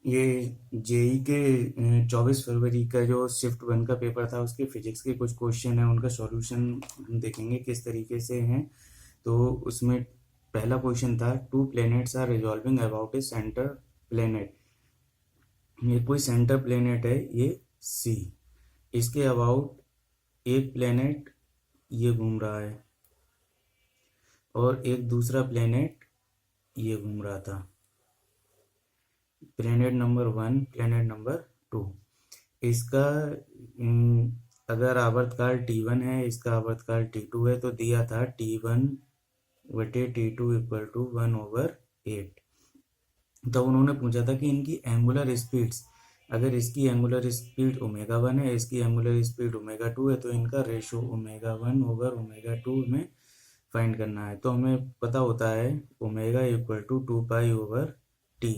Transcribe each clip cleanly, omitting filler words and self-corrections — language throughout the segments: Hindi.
ये जेई के 24 फरवरी का जो शिफ्ट 1 का पेपर था उसके फिजिक्स के कुछ क्वेश्चन है, उनका सॉल्यूशन हम देखेंगे किस तरीके से हैं। तो उसमें पहला क्वेश्चन था, two planets are revolving about a centre planet. ये कोई सेंटर प्लैनेट है, ये सी। इसके अबाउट एक प्लैनेट ये घूम रहा है और एक दूसरा प्लैनेट ये घूम रहा था। Planet number 1, planet number 2। इसका अगर आवर्तकाल T1 है, इसका आवर्तकाल T2 है, तो दिया था T1/T2 इक्वल टू 1/8। तो उन्होंने पूछा था कि इनकी एंगुलर स्पीड्स, अगर इसकी एंगुलर स्पीड ω1 है, इसकी एंगुलर स्पीड ω2 है, तो इनका रेशो ω1/ω2 में फाइंड करना है। तो हमें पता होता है omega equal to 2π/T।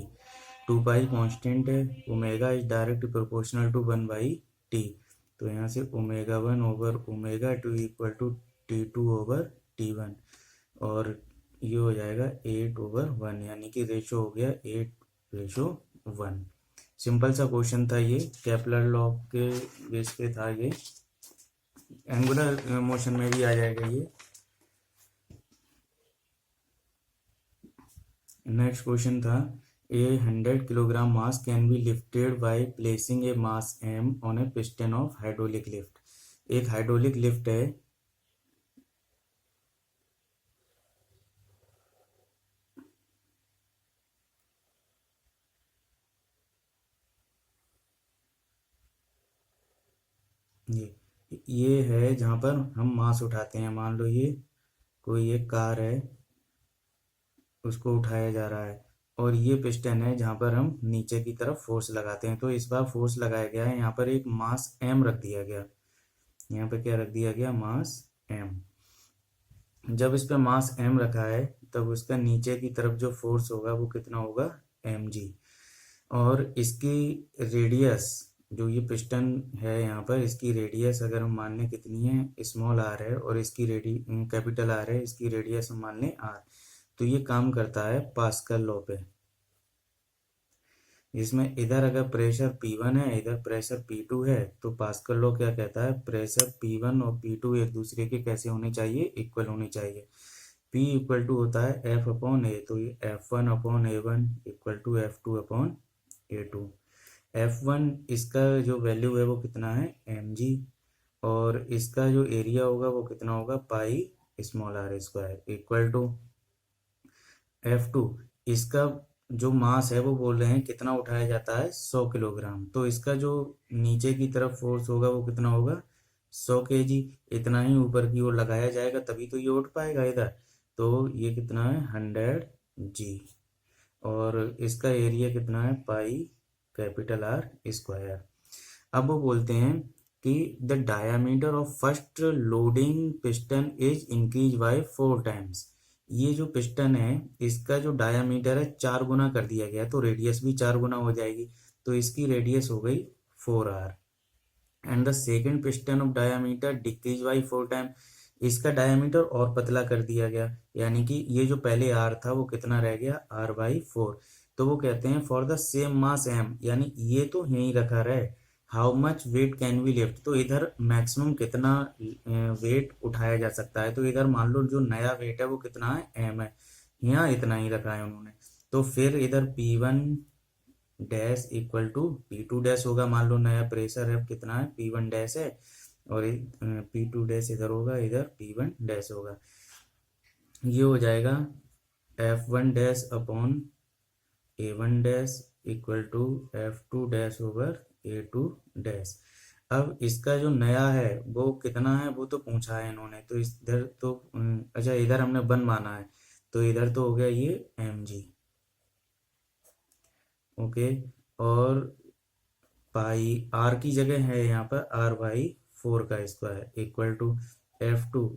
2π constant है, omega is direct proportional to 1/T। तो यहाँ से ω1/ω2 इक्वल टू T2/T1, और ये हो जाएगा 8/1, यानी कि रेशो हो गया 8:1। सिंपल सा क्वेश्चन था ये, केपलर लॉ के बेस पे था ये, एंगुलर मोशन में भी आ जाएगा ये। नेक्स्ट क्वेश्चन था, ए 100 kilogram mass can be lifted by placing A mass m on A piston of hydraulic lift. एक हाइड्रोलिक लिफ्ट है, ये है जहाँ पर हम मास उठाते हैं। मान लो ये कोई एक कार है, उसको उठाया जा रहा है, और ये पिस्टन है जहाँ पर हम नीचे की तरफ फोर्स लगाते हैं। तो इस बार फोर्स लगाया गया है, यहाँ पर एक मास m रख दिया गया। यहाँ पे क्या रख दिया गया? मास m। जब इस पे मास m रखा है, तब उसका नीचे की तरफ जो फोर्स होगा वो कितना होगा? mg। और इसकी रेडियस, जो ये पिस्टन है यहाँ पर, इसकी रेडियस अगर हम मान लें कितनी है? स्मॉल r है, और इसकी कैपिटल R है, इसकी रेडियस हम मान लें r। तो ये काम करता है पास्कल लॉ पे, जिसमें इधर अगर प्रेशर P1 है, इधर प्रेशर P2 है, तो पास्कल लॉ क्या कहता है? प्रेशर P1 और P2 एक दूसरे के कैसे होने चाहिए? इक्वल होने चाहिए। P इक्वल टू होता है F/A, तो ये F1/A1 equal to F2/A2। F1 इसका जो वैल्यू है वो कितना है? mg। और इसका जो एरिया होगा वो कितना होगा? πr² equal to F2। इसका जो मास है वो बोल रहे हैं कितना उठाया जाता है? 100 किलोग्राम। तो इसका जो नीचे की तरफ फोर्स होगा वो कितना होगा? 100 kg। इतना ही ऊपर की ओर लगाया जाएगा, तभी तो ये उठ पाएगा इधर। तो ये कितना है? 100 g। और इसका एरिया कितना है? πR²। अब वो बोलते हैं कि the diameter of first loading piston is increase by 4 times. ये जो पिस्टन है, इसका जो डायामीटर है 4 गुना कर दिया गया, तो रेडियस भी 4 गुना हो जाएगी। तो इसकी रेडियस हो गई 4r। And the second piston of diameter decrease by 4 time. इसका डायामीटर और पतला कर दिया गया, यानी कि ये जो पहले r था वो कितना रह गया? r/4। तो वो कहते हैं for the same mass m, यानी ये तो यहीं रखा रहे, how much weight can we lift. तो इधर मैक्सिमम कितना वेट उठाया जा सकता है? तो इधर मान लो जो नया वेट है वो कितना है? m है। यहाँ इतना ही रखा है उन्होंने। तो फिर इधर P1 dash equal to P2 dash होगा। मान लो नया प्रेशर है कितना है? P1 डैश है, और P2 डैश इधर होगा, इधर P1 डैश होगा। ये हो जाएगा F1 dash upon A1 dash equal to F2 dash over A2 dash. अब इसका जो नया है वो कितना है? वो तो पूछा है इन्होंने, तो इधर तो अच्छा, इधर हमने 1 माना है, तो इधर तो हो गया ये mg। ओके। और पाई r की जगह है यहाँ पर r/4² इक्वल टू F2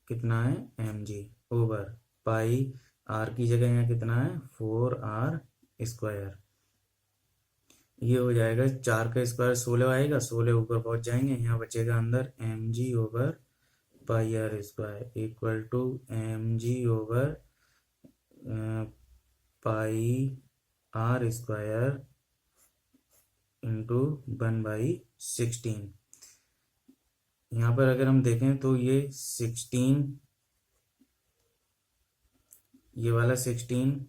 कितना है? mg ओवर पाई r की जगह यहाँ कितना है? 4r²। ये हो जाएगा 4 का स्क्वायर 16 आएगा, 16 ऊपर पहुंच जाएंगे, यहाँ बचेगा अंदर mg over πr² equal to mg over pi r square into 1/16। यहाँ पर अगर हम देखें तो ये 16, ये वाला 16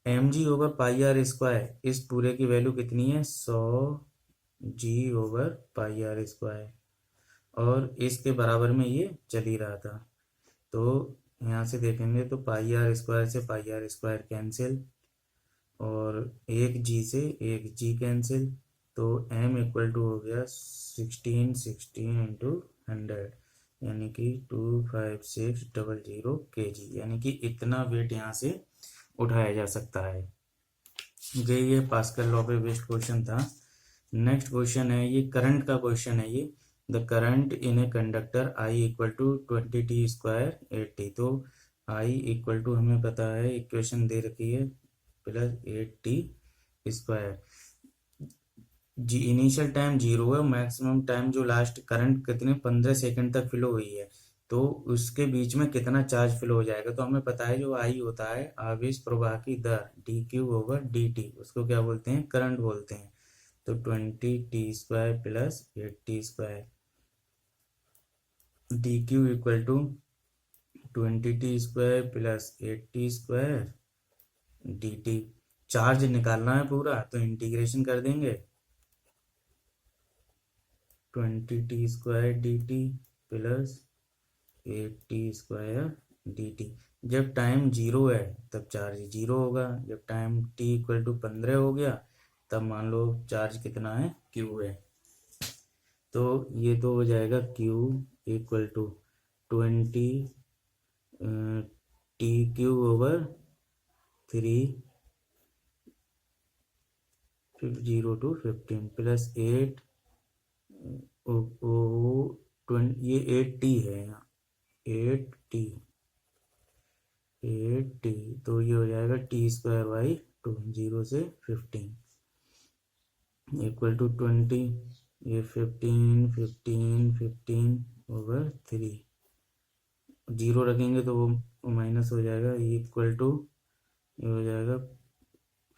mg/πr², इस पूरे की वैल्यू कितनी है 100g/πr², और इसके बराबर में ये चल ही रहा था। तो यहाँ से देखेंगे तो πr² से πr² कैंसिल, और एक जी से एक जी कैंसिल, तो m इक्वल टू हो गया 16 इंटू 100, यानी कि 25600 kg, यानी कि इतना वेट यहाँ से उठाया जा सकता है। ये पास्कल लॉ पे बेस्ड क्वेश्चन था। नेक्स्ट क्वेश्चन है, ये करंट का क्वेश्चन है। ये the current in a conductor I equal to 20t² 8t। तो I इक्वल टू हमें पता है, इक्वेशन दे रखी है, प्लस 8t²। जी इनिशियल टाइम 0 है, मैक्सिमम टाइम जो लास्ट करंट कितने 15 सेकंड तक फ्लो हुई है, तो उसके बीच में कितना चार्ज फ्लो हो जाएगा। तो हमें पता है जो आई होता है आवेश प्रवाह की दर dq/dt, उसको क्या बोलते हैं, करंट बोलते हैं। तो 20t² plus 8t², dq equal to 20t² plus 8t² dt। Charge निकालना है पूरा, तो इंटीग्रेशन कर देंगे, 20t² dt plus 8t² dt। जब टाइम 0 है तब चार्ज 0 होगा, जब टाइम t इक्वल टू 15 हो गया तब मान लो चार्ज कितना है, q है। तो ये तो हो जाएगा q equal to 20 t³/3 0 to 15 plus 8 ये 8t है यहाँ, 8t, तो ये हो जाएगा t²/2, 0 से 15 इक्वल टू 20, ये 15/3, 0 रखेंगे तो वो माइनस हो जाएगा, इक्वल टू ये हो जाएगा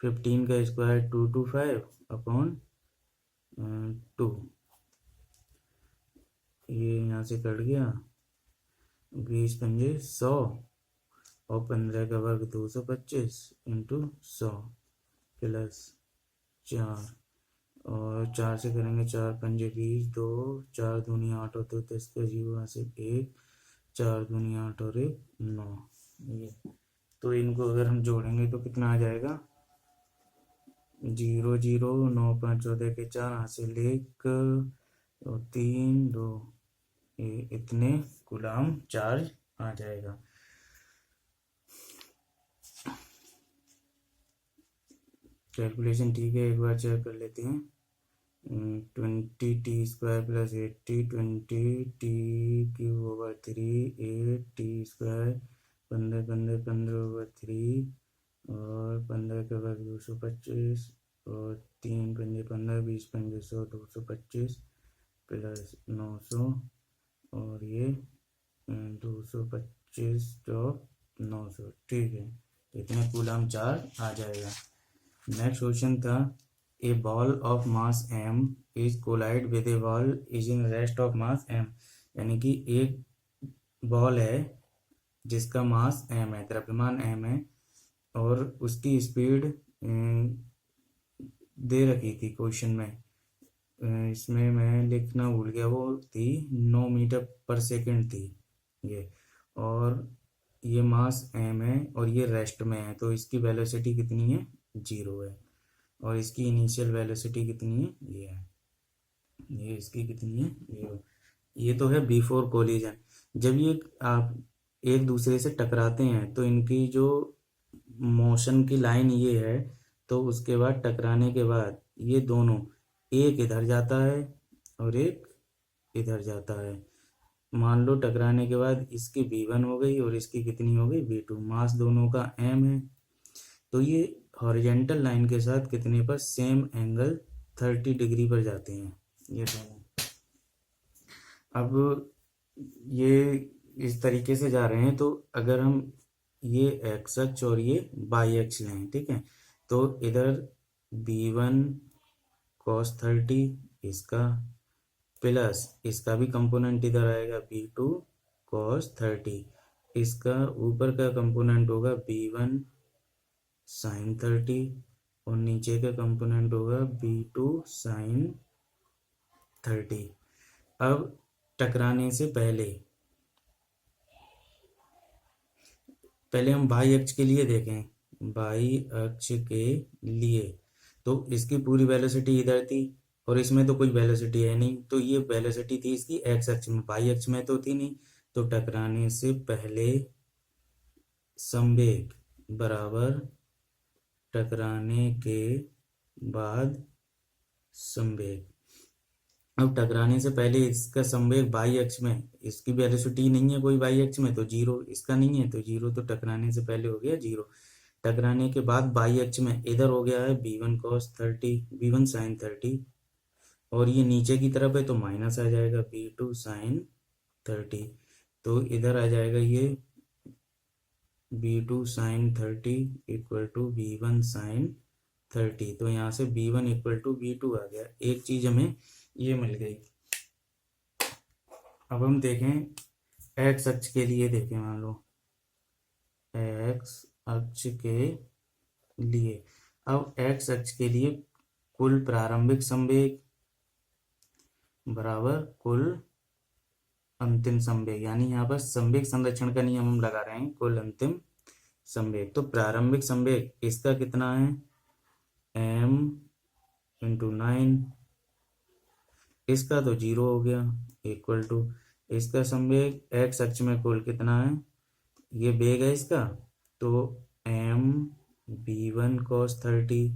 15 का स्क्वायर 225/2, ये यहाँ से कट गया, 20 पंजे 100, और 15 का वर्ग 225 इंटू 100 प्लस 4, और 4 से करेंगे 4 पंजे 20, 2 4 दूनी 8 होते 10 का 0, यहाँ से 1 4 दूनी 8 और 1 9। ये तो इनको अगर हम जोड़ेंगे तो कितना आ जाएगा, 0 0 9 5 14 के 4 हासिल 1 और 3 2, इतने कूलाम चार्ज आ जाएगा। कैलकुलेशन ठीक है, एक बार चेक कर लेते हैं। 20t² plus 8t, 20t³/3 8t², 15 15 15/3, और 15 का वर्ग 225, और 3 पंजे 15, 20 पंजे 100, 225 प्लस 900, और ये 225 चौक 900, ठीक है, इतना कूलाम चार्ज आ जाएगा। नेक्स्ट क्वेश्चन था, a ball of mass m is collide with a ball is in rest of mass m, यानी कि एक बॉल है जिसका मास m है, द्रव्यमान m है, और उसकी स्पीड दे रखी थी क्वेश्चन में, इसमें मैं लिखना भूल गया, वो थी 9 मीटर पर सेकंड थी ये, और ये मास m है और ये रेस्ट में है, तो इसकी वेलोसिटी कितनी है, 0 है, और इसकी इनिशियल वेलोसिटी कितनी है, ये है, ये इसकी कितनी है, ये तो है बिफोर कोलिजन। जब ये आप एक दूसरे से टकराते हैं तो इनकी जो मोशन की लाइन ये है, तो उसके बाद टकराने के बाद ये दोनों, एक इधर जाता है और एक इधर जाता है। मान लो टकराने के बाद इसकी v1 हो गई और इसकी कितनी हो गई, v2, मास दोनों का m है, तो ये हॉरिजेंटल लाइन के साथ कितने पर, सेम एंगल 30 डिग्री पर जाते हैं ये दोनों। अब ये इस तरीके से जा रहे हैं, तो अगर हम ये एक्स अक्ष और ये वाई अक्ष लें, ठीक है, तो इधर b1 cos 30 इसका प्लस इसका भी कंपोनेंट इधर आएगा b2 cos 30, इसका ऊपर का कंपोनेंट होगा b1 sin 30 और नीचे का कंपोनेंट होगा b2 sin 30। अब टकराने से पहले हम बाई अक्ष के लिए देखें, बाई अक्ष के लिए तो इसकी पूरी वेलोसिटी इधर थी और इसमें तो कोई वेलोसिटी है नहीं, तो ये वेलोसिटी थी इसकी एक्स अक्ष में, बाई अक्ष में तो थी नहीं। तो टकराने से पहले संवेग बराबर टकराने के बाद संवेग। अब टकराने से पहले इसका संवेग बाई अक्ष में, इसकी वेलोसिटी नहीं है कोई बाई अक्ष में तो जीरो, इसका नहीं है तो जीरो, तो टकराने से पहले हो गया जीरो। टकराने के बाद बाई अक्ष में इधर हो गया है b1 cos 30, b1 sin 30 और ये नीचे की तरफ है तो माइनस आ जाएगा b2 sin 30, तो इधर आ जाएगा ये b2 sin 30 equal to b1 sin 30, तो यहाँ से b1 इक्वल टू b2 आ गया। एक चीज हमें ये मिल गई। अब हम देखें एक्स अक्ष के लिए, देखें मान लो एक्स अक्ष के लिए, अब एक्स अक्ष के लिए कुल प्रारंभिक संवेग बराबर कुल अंतिम संवेग, यानी यहाँ पर संवेग संरक्षण का नियम हम लगा रहे हैं, कुल अंतिम संवेग। तो प्रारंभिक संवेग इसका कितना है m इंटू 9, इसका तो जीरो हो गया इक्वल टू इसका संवेग एक्स अक्ष में कुल कितना है, ये वेग है इसका, तो m b1 cos 30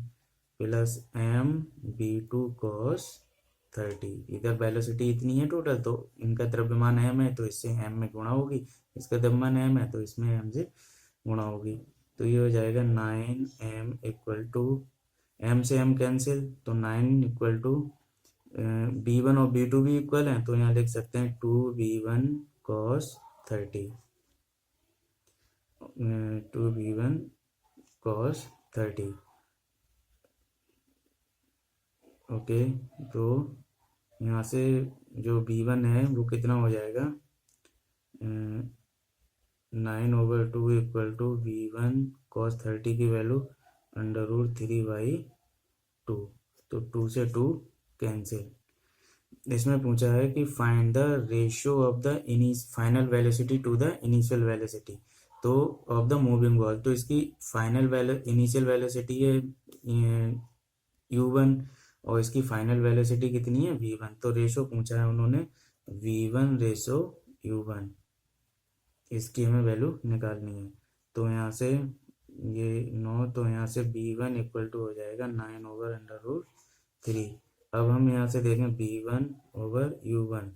plus m b2 cos 30, इधर वेलोसिटी इतनी है टोटल, तो इनका द्रव्यमान m है तो इससे m में गुणा होगी, इसका द्रव्यमान m है तो इसमें m से गुणा होगी, तो ये हो जाएगा 9m इक्वल टू m से m कैंसिल, तो 9 इक्वल टू b1 और b2 भी इक्वल हैं तो यहाँ लिख सकते हैं 2b1 cos 30, 2b1 cos 30। Okay, तो यहाँ से जो b1 है वो कितना हो जाएगा 9/2 इक्वल टू b1 cos 30 की वैल्यू √3/2, तो 2 से 2 कैंसिल। इसमें पूछा है कि find the ratio of the final velocity to the initial velocity, तो ऑफ द मूविंग बॉल, तो इसकी फाइनल इनिशियल वेलोसिटी है u1 और इसकी फाइनल वेलोसिटी कितनी है v1, तो रेशो पूछा है उन्होंने v1 रेशो u1, इसकी हमें वैल्यू निकालनी है। तो यहाँ से ये 9, तो यहाँ से b1 इक्वल टू हो जाएगा 9/√3। अब हम यहाँ से देखें b1 ओवर u1,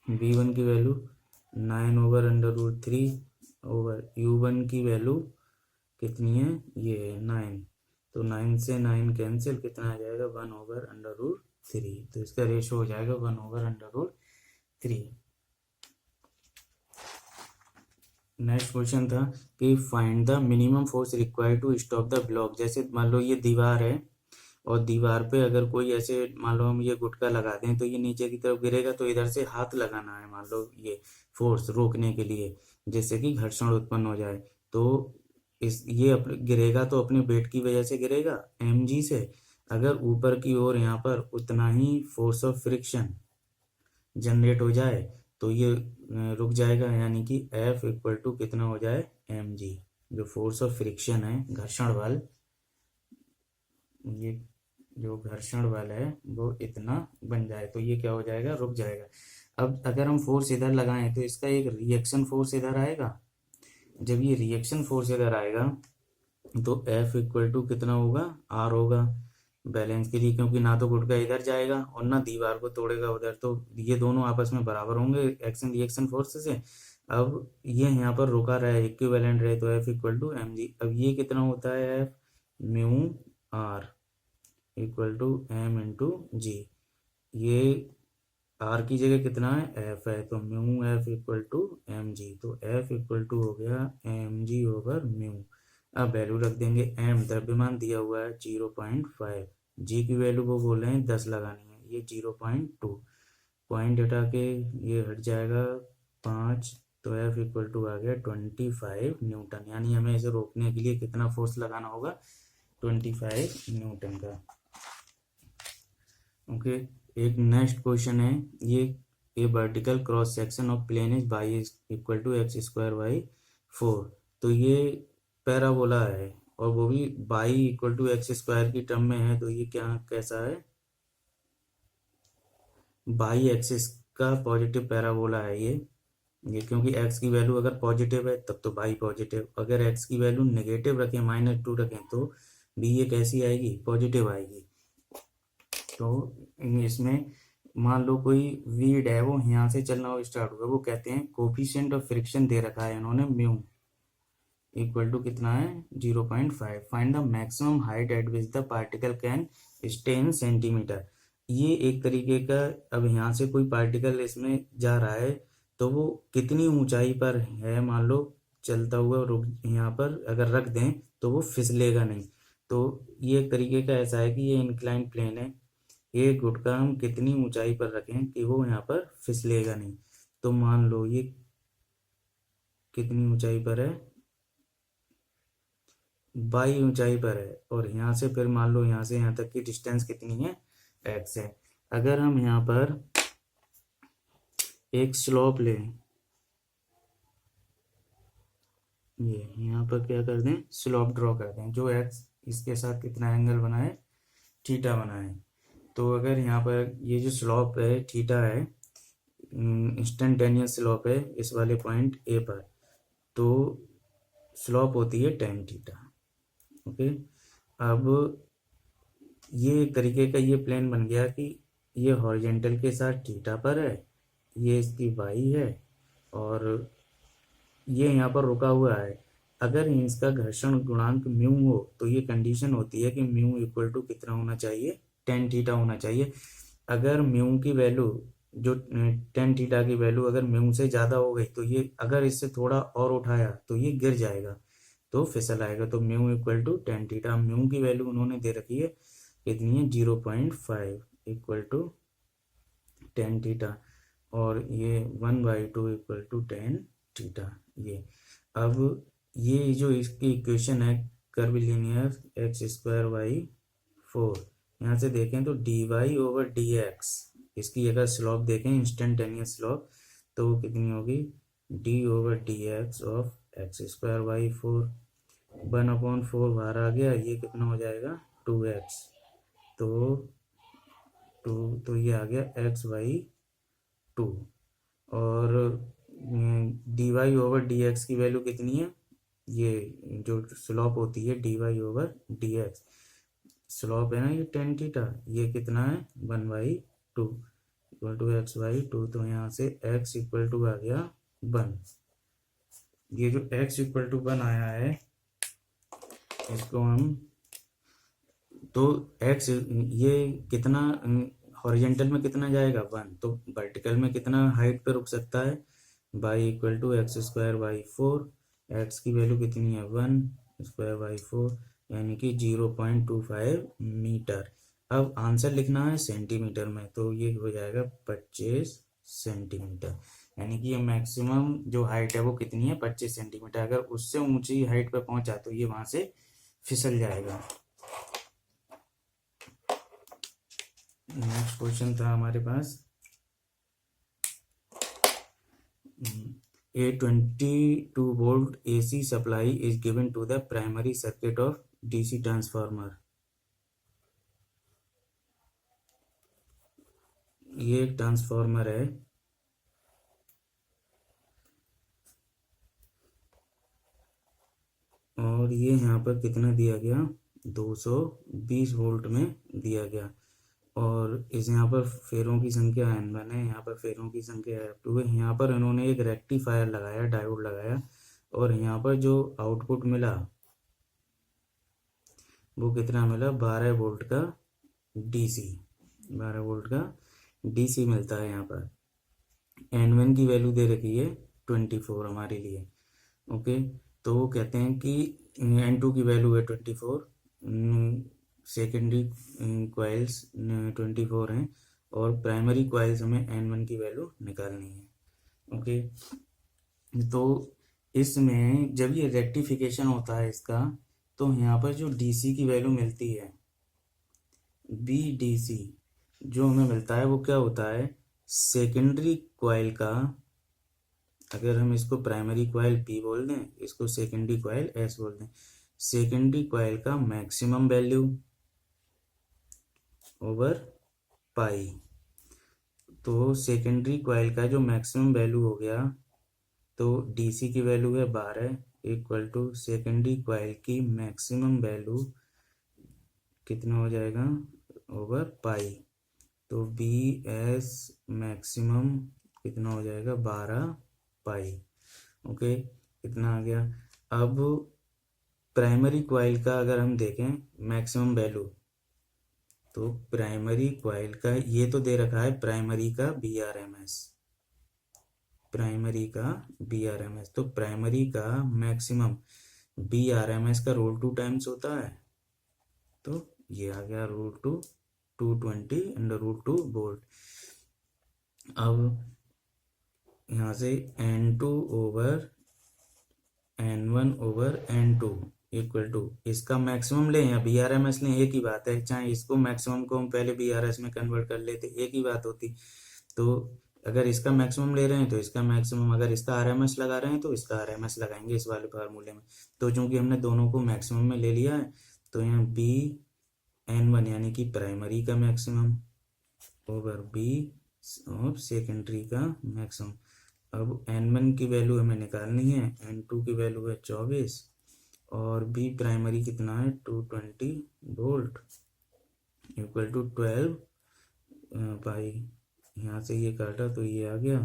b1 की वैल्यू 9/√3 ओवर u1 की वैल्यू कितनी है, ये है 9, तो 9 से 9 कैंसिल, कितना आ जाएगा 1/√3, तो इसका रेशो हो जाएगा 1/√3। नेक्स्ट क्वेश्चन था कि find the minimum force required to stop the block. जैसे मान लो ये दीवार है और दीवार पे अगर कोई ऐसे मान लो हम ये गुटका लगा दें तो ये नीचे की तरफ गिरेगा, तो इधर से हाथ लगाना है मान लो ये फोर्स रोकने के लिए, जिससे कि घर्षण उत्पन्न हो जाए। तो इस ये गिरेगा तो अपने वेट की वजह से गिरेगा mg से, अगर ऊपर की ओर यहाँ पर उतना ही फोर्स ऑफ फ्रिक्शन जनरेट हो जाए तो ये रुक जाएगा, यानी कि F इक्वल टू कितना हो जाए mg, जो फोर्स ऑफ फ्रिक्शन है घर्षण बल, ये जो घर्षण बल है वो इतना बन जाए तो ये क्या हो जाएगा, रुक जाएगा। अब अगर हम फोर्स इधर लगाएं तो इसका एक रिएक्शन फोर्स इधर आएगा, जब ये रिएक्शन फोर्स इधर आएगा तो F इक्वल टू कितना होगा, R होगा बैलेंस के लिए, क्योंकि ना तो गुटका इधर जाएगा और ना दीवार को तोड़ेगा उधर, तो ये दोनों आपस में बराबर होंगे एक्शन रिएक्शन फोर्स से। अब ये यहाँ पर रुका रहे इक्विवेलेंट रहे तो F इक्वल टू mg। अब ये कितना होता है F mu R equal to m into G, ये R की जगह कितना है F है, तो mu F equal to mg, तो F इक्वल टू हो गया mg ओवर म्यू। अब वैल्यू रख देंगे। एम द्रव्यमान दिया हुआ है 0.5, जी की वैल्यू वो बोल रहे हैं 10 लगानी है, ये 0.2, पॉइंट हटा के ये हट जाएगा 5, तो एफ इक्वल टू आ गया 25 न्यूटन, यानी हमें इसे रोकने के लिए कितना फोर्स लगाना होगा, 25 न्यूटन का। ओके, एक नेक्स्ट क्वेश्चन है, ये a vertical cross section of plane is Y equal to x square by 4, तो ये पैराबोला है और वो भी Y equal to x square की टर्म में है, तो ये क्या कैसा है, बाई एक्सिस का पॉजिटिव पैराबोला है ये क्योंकि x की वैल्यू अगर पॉजिटिव है तब तो बाई पॉजिटिव, अगर x की वैल्यू नेगेटिव रखें -2 रखें तो भी ये कैसी आएगी, पॉजिटिव आएगी। तो इसमें मान लो कोई वीड है, वो यहाँ से चलना स्टार्ट हुआ, वो कहते हैं कोफिशिएंट ऑफ फ्रिक्शन दे रखा है इन्होंने म्यू इक्वल टू कितना है 0.5, find the maximum height eight which the particle can stay in centimetre. ये एक तरीके का, अब यहाँ से कोई पार्टिकल इसमें जा रहा है तो वो कितनी ऊंचाई पर है, मान लो चलता हुआ रुक, यहाँ पर अगर रख दें तो वो फिसलेगा नहीं। तो ये एक तरीके का ऐसा है कि ये इंक्लाइन प्लेन है, ये गुटका हम कितनी ऊंचाई पर रखें कि वो यहाँ पर फिसलेगा नहीं। तो मान लो ये कितनी ऊंचाई पर है, बाई ऊंचाई पर है, और यहाँ से फिर मान लो यहाँ से यहाँ तक की डिस्टेंस कितनी है, x है। अगर हम यहाँ पर एक स्लोप लें, ये यहाँ पर क्या कर दें, स्लोप ड्रॉ कर दें, जो x इसके साथ कितना एंगल बनाए, थीटा बनाए। तो अगर यहाँ पर ये जो स्लोप है थीटा है, इंस्टेंटेनियस स्लोप है इस वाले पॉइंट ए पर, तो स्लोप होती है tan थीटा। ओके, अब ये एक तरीके का ये प्लेन बन गया कि ये हॉरिजेंटल के साथ थीटा पर है, ये इसकी वाई है, और ये यहाँ पर रुका हुआ है। अगर इसका घर्षण गुणांक म्यू हो तो ये कंडीशन होती है कि म्यू इक्वल टू कितना होना चाहिए, tan थीटा होना चाहिए। अगर म्यू की वैल्यू जो tan थीटा की वैल्यू अगर म्यू से ज़्यादा हो गई तो ये, अगर इससे थोड़ा और उठाया तो ये गिर जाएगा, तो फिसल आएगा। तो mu equal to tan theta, mu की वैल्यू उन्होंने दे रखी है कितनी है 0.5 इक्वल टू tan थीटा, और ये 1/2 इक्वल टू tan थीटा। ये अब ये जो इसकी इक्वेशन है कर्विलिनियर एक्स स्क्वायर बाई 4, यहाँ से देखें तो dy/dx, इसकी अगर स्लॉप देखें इंस्टेंटेनियस स्लॉप, तो वो कितनी होगी d/dx of x square by 4, 1/4 बाहर आ गया, ये कितना हो जाएगा 2x, तो ये आ गया x/2, और dy/dx की वैल्यू कितनी है, ये जो स्लॉप होती है dy/dx, स्लॉप है ना ये tan थीटा, ये कितना है 1/2 इक्वल टू x/2, तो यहाँ से x इक्वल टू आ गया 1। ये जो x इक्वल टू 1 आया है इसको हम, तो x ये कितना हॉरिजेंटल में कितना जाएगा 1, तो वर्टिकल में कितना हाइट पे रुक सकता है, by equal to x square by 4, x की वैल्यू कितनी है 1 स्क्वायर बाई 4, यानी कि 0.25 मीटर। अब आंसर लिखना है सेंटीमीटर में, तो ये हो जाएगा 25 सेंटीमीटर, यानी कि ये मैक्सिमम जो हाइट है वो कितनी है 25 सेंटीमीटर। अगर उससे ऊंची हाइट पे पहुंचा तो ये वहां से फिसल जाएगा। नेक्स्ट क्वेश्चन था हमारे पास, a 22 volt AC supply is given to the primary circuit of DC transformer। ये एक ट्रांसफार्मर है, और ये यहाँ पर कितना दिया गया 220 वोल्ट में दिया गया, और इस यहाँ पर फेरों की संख्या N1 है, यहाँ पर फेरों की संख्या F2 है। यहाँ पर इन्होंने एक रेक्टिफायर लगाया, डायोड लगाया, और यहाँ पर जो आउटपुट मिला वो कितना मिला 12 वोल्ट का DC, 12 वोल्ट का DC मिलता है। यहाँ पर N1 की वैल्यू दे रखी है 24 हमारे लिए। ओके, तो वो कहते हैं कि N2 की वैल्यू है 24, सेकेंडरी कॉइल्स 24 हैं और प्राइमरी कॉइल्स हमें N1 की वैल्यू निकालनी है। ओके, तो इसमें जब ये रेक्टिफिकेशन होता है इसका, तो यहाँ पर जो DC की वैल्यू मिलती है BDC जो हमें मिलता है वो क्या होता है, सेकेंडरी कॉइल का, अगर हम इसको प्राइमरी कॉइल P बोल दें, इसको सेकेंडरी कॉइल S बोल दें, सेकेंडरी कॉइल का मैक्सिमम वैल्यू ओवर पाई। तो सेकेंडरी कॉइल का जो मैक्सिमम वैल्यू हो गया, तो DC की वैल्यू है 12 इक्वल टू सेकेंडरी कॉइल की मैक्सिमम वैल्यू कितना हो जाएगा ओवर पाई। तो BS मैक्सिमम कितना हो जाएगा 12 पाई। ओके, इतना आ गया। अब प्राइमरी कॉइल का अगर हम देखें मैक्सिमम वैल्यू, तो प्राइमरी कॉइल का ये तो दे रखा है प्राइमरी का BRMS, प्राइमरी का BRMS, तो प्राइमरी का मैक्सिमम BRMS का √2 टाइम्स होता है, तो ये आ गया √2 220 √2 वोल्ट। अब यहाँ से N2 over N1 over N2 equal to इसका मैक्सिमम लें या BRMS लें, एक ही बात है, चाहे इसको मैक्सिमम को हम पहले BRS में कन्वर्ट कर लेते एक ही बात होती। तो अगर इसका मैक्सिमम ले रहे हैं तो इसका मैक्सिमम, अगर इसका RMS लगा रहे हैं तो इसका RMS लगाएंगे इस वाले फार्मूले में। तो चूंकि हमने दोनों को मैक्सिमम में ले लिया है, तो यहाँ BN1 यानी कि प्राइमरी का मैक्सिमम ओवर B और सेकेंडरी का मैक्सिमम। अब N1 की वैल्यू हमें निकालनी है, N2 की वैल्यू है 24 और B प्राइमरी कितना है 220 वोल्ट इक्वल टू 12 पाई। यहाँ से ये काटा तो ये आ गया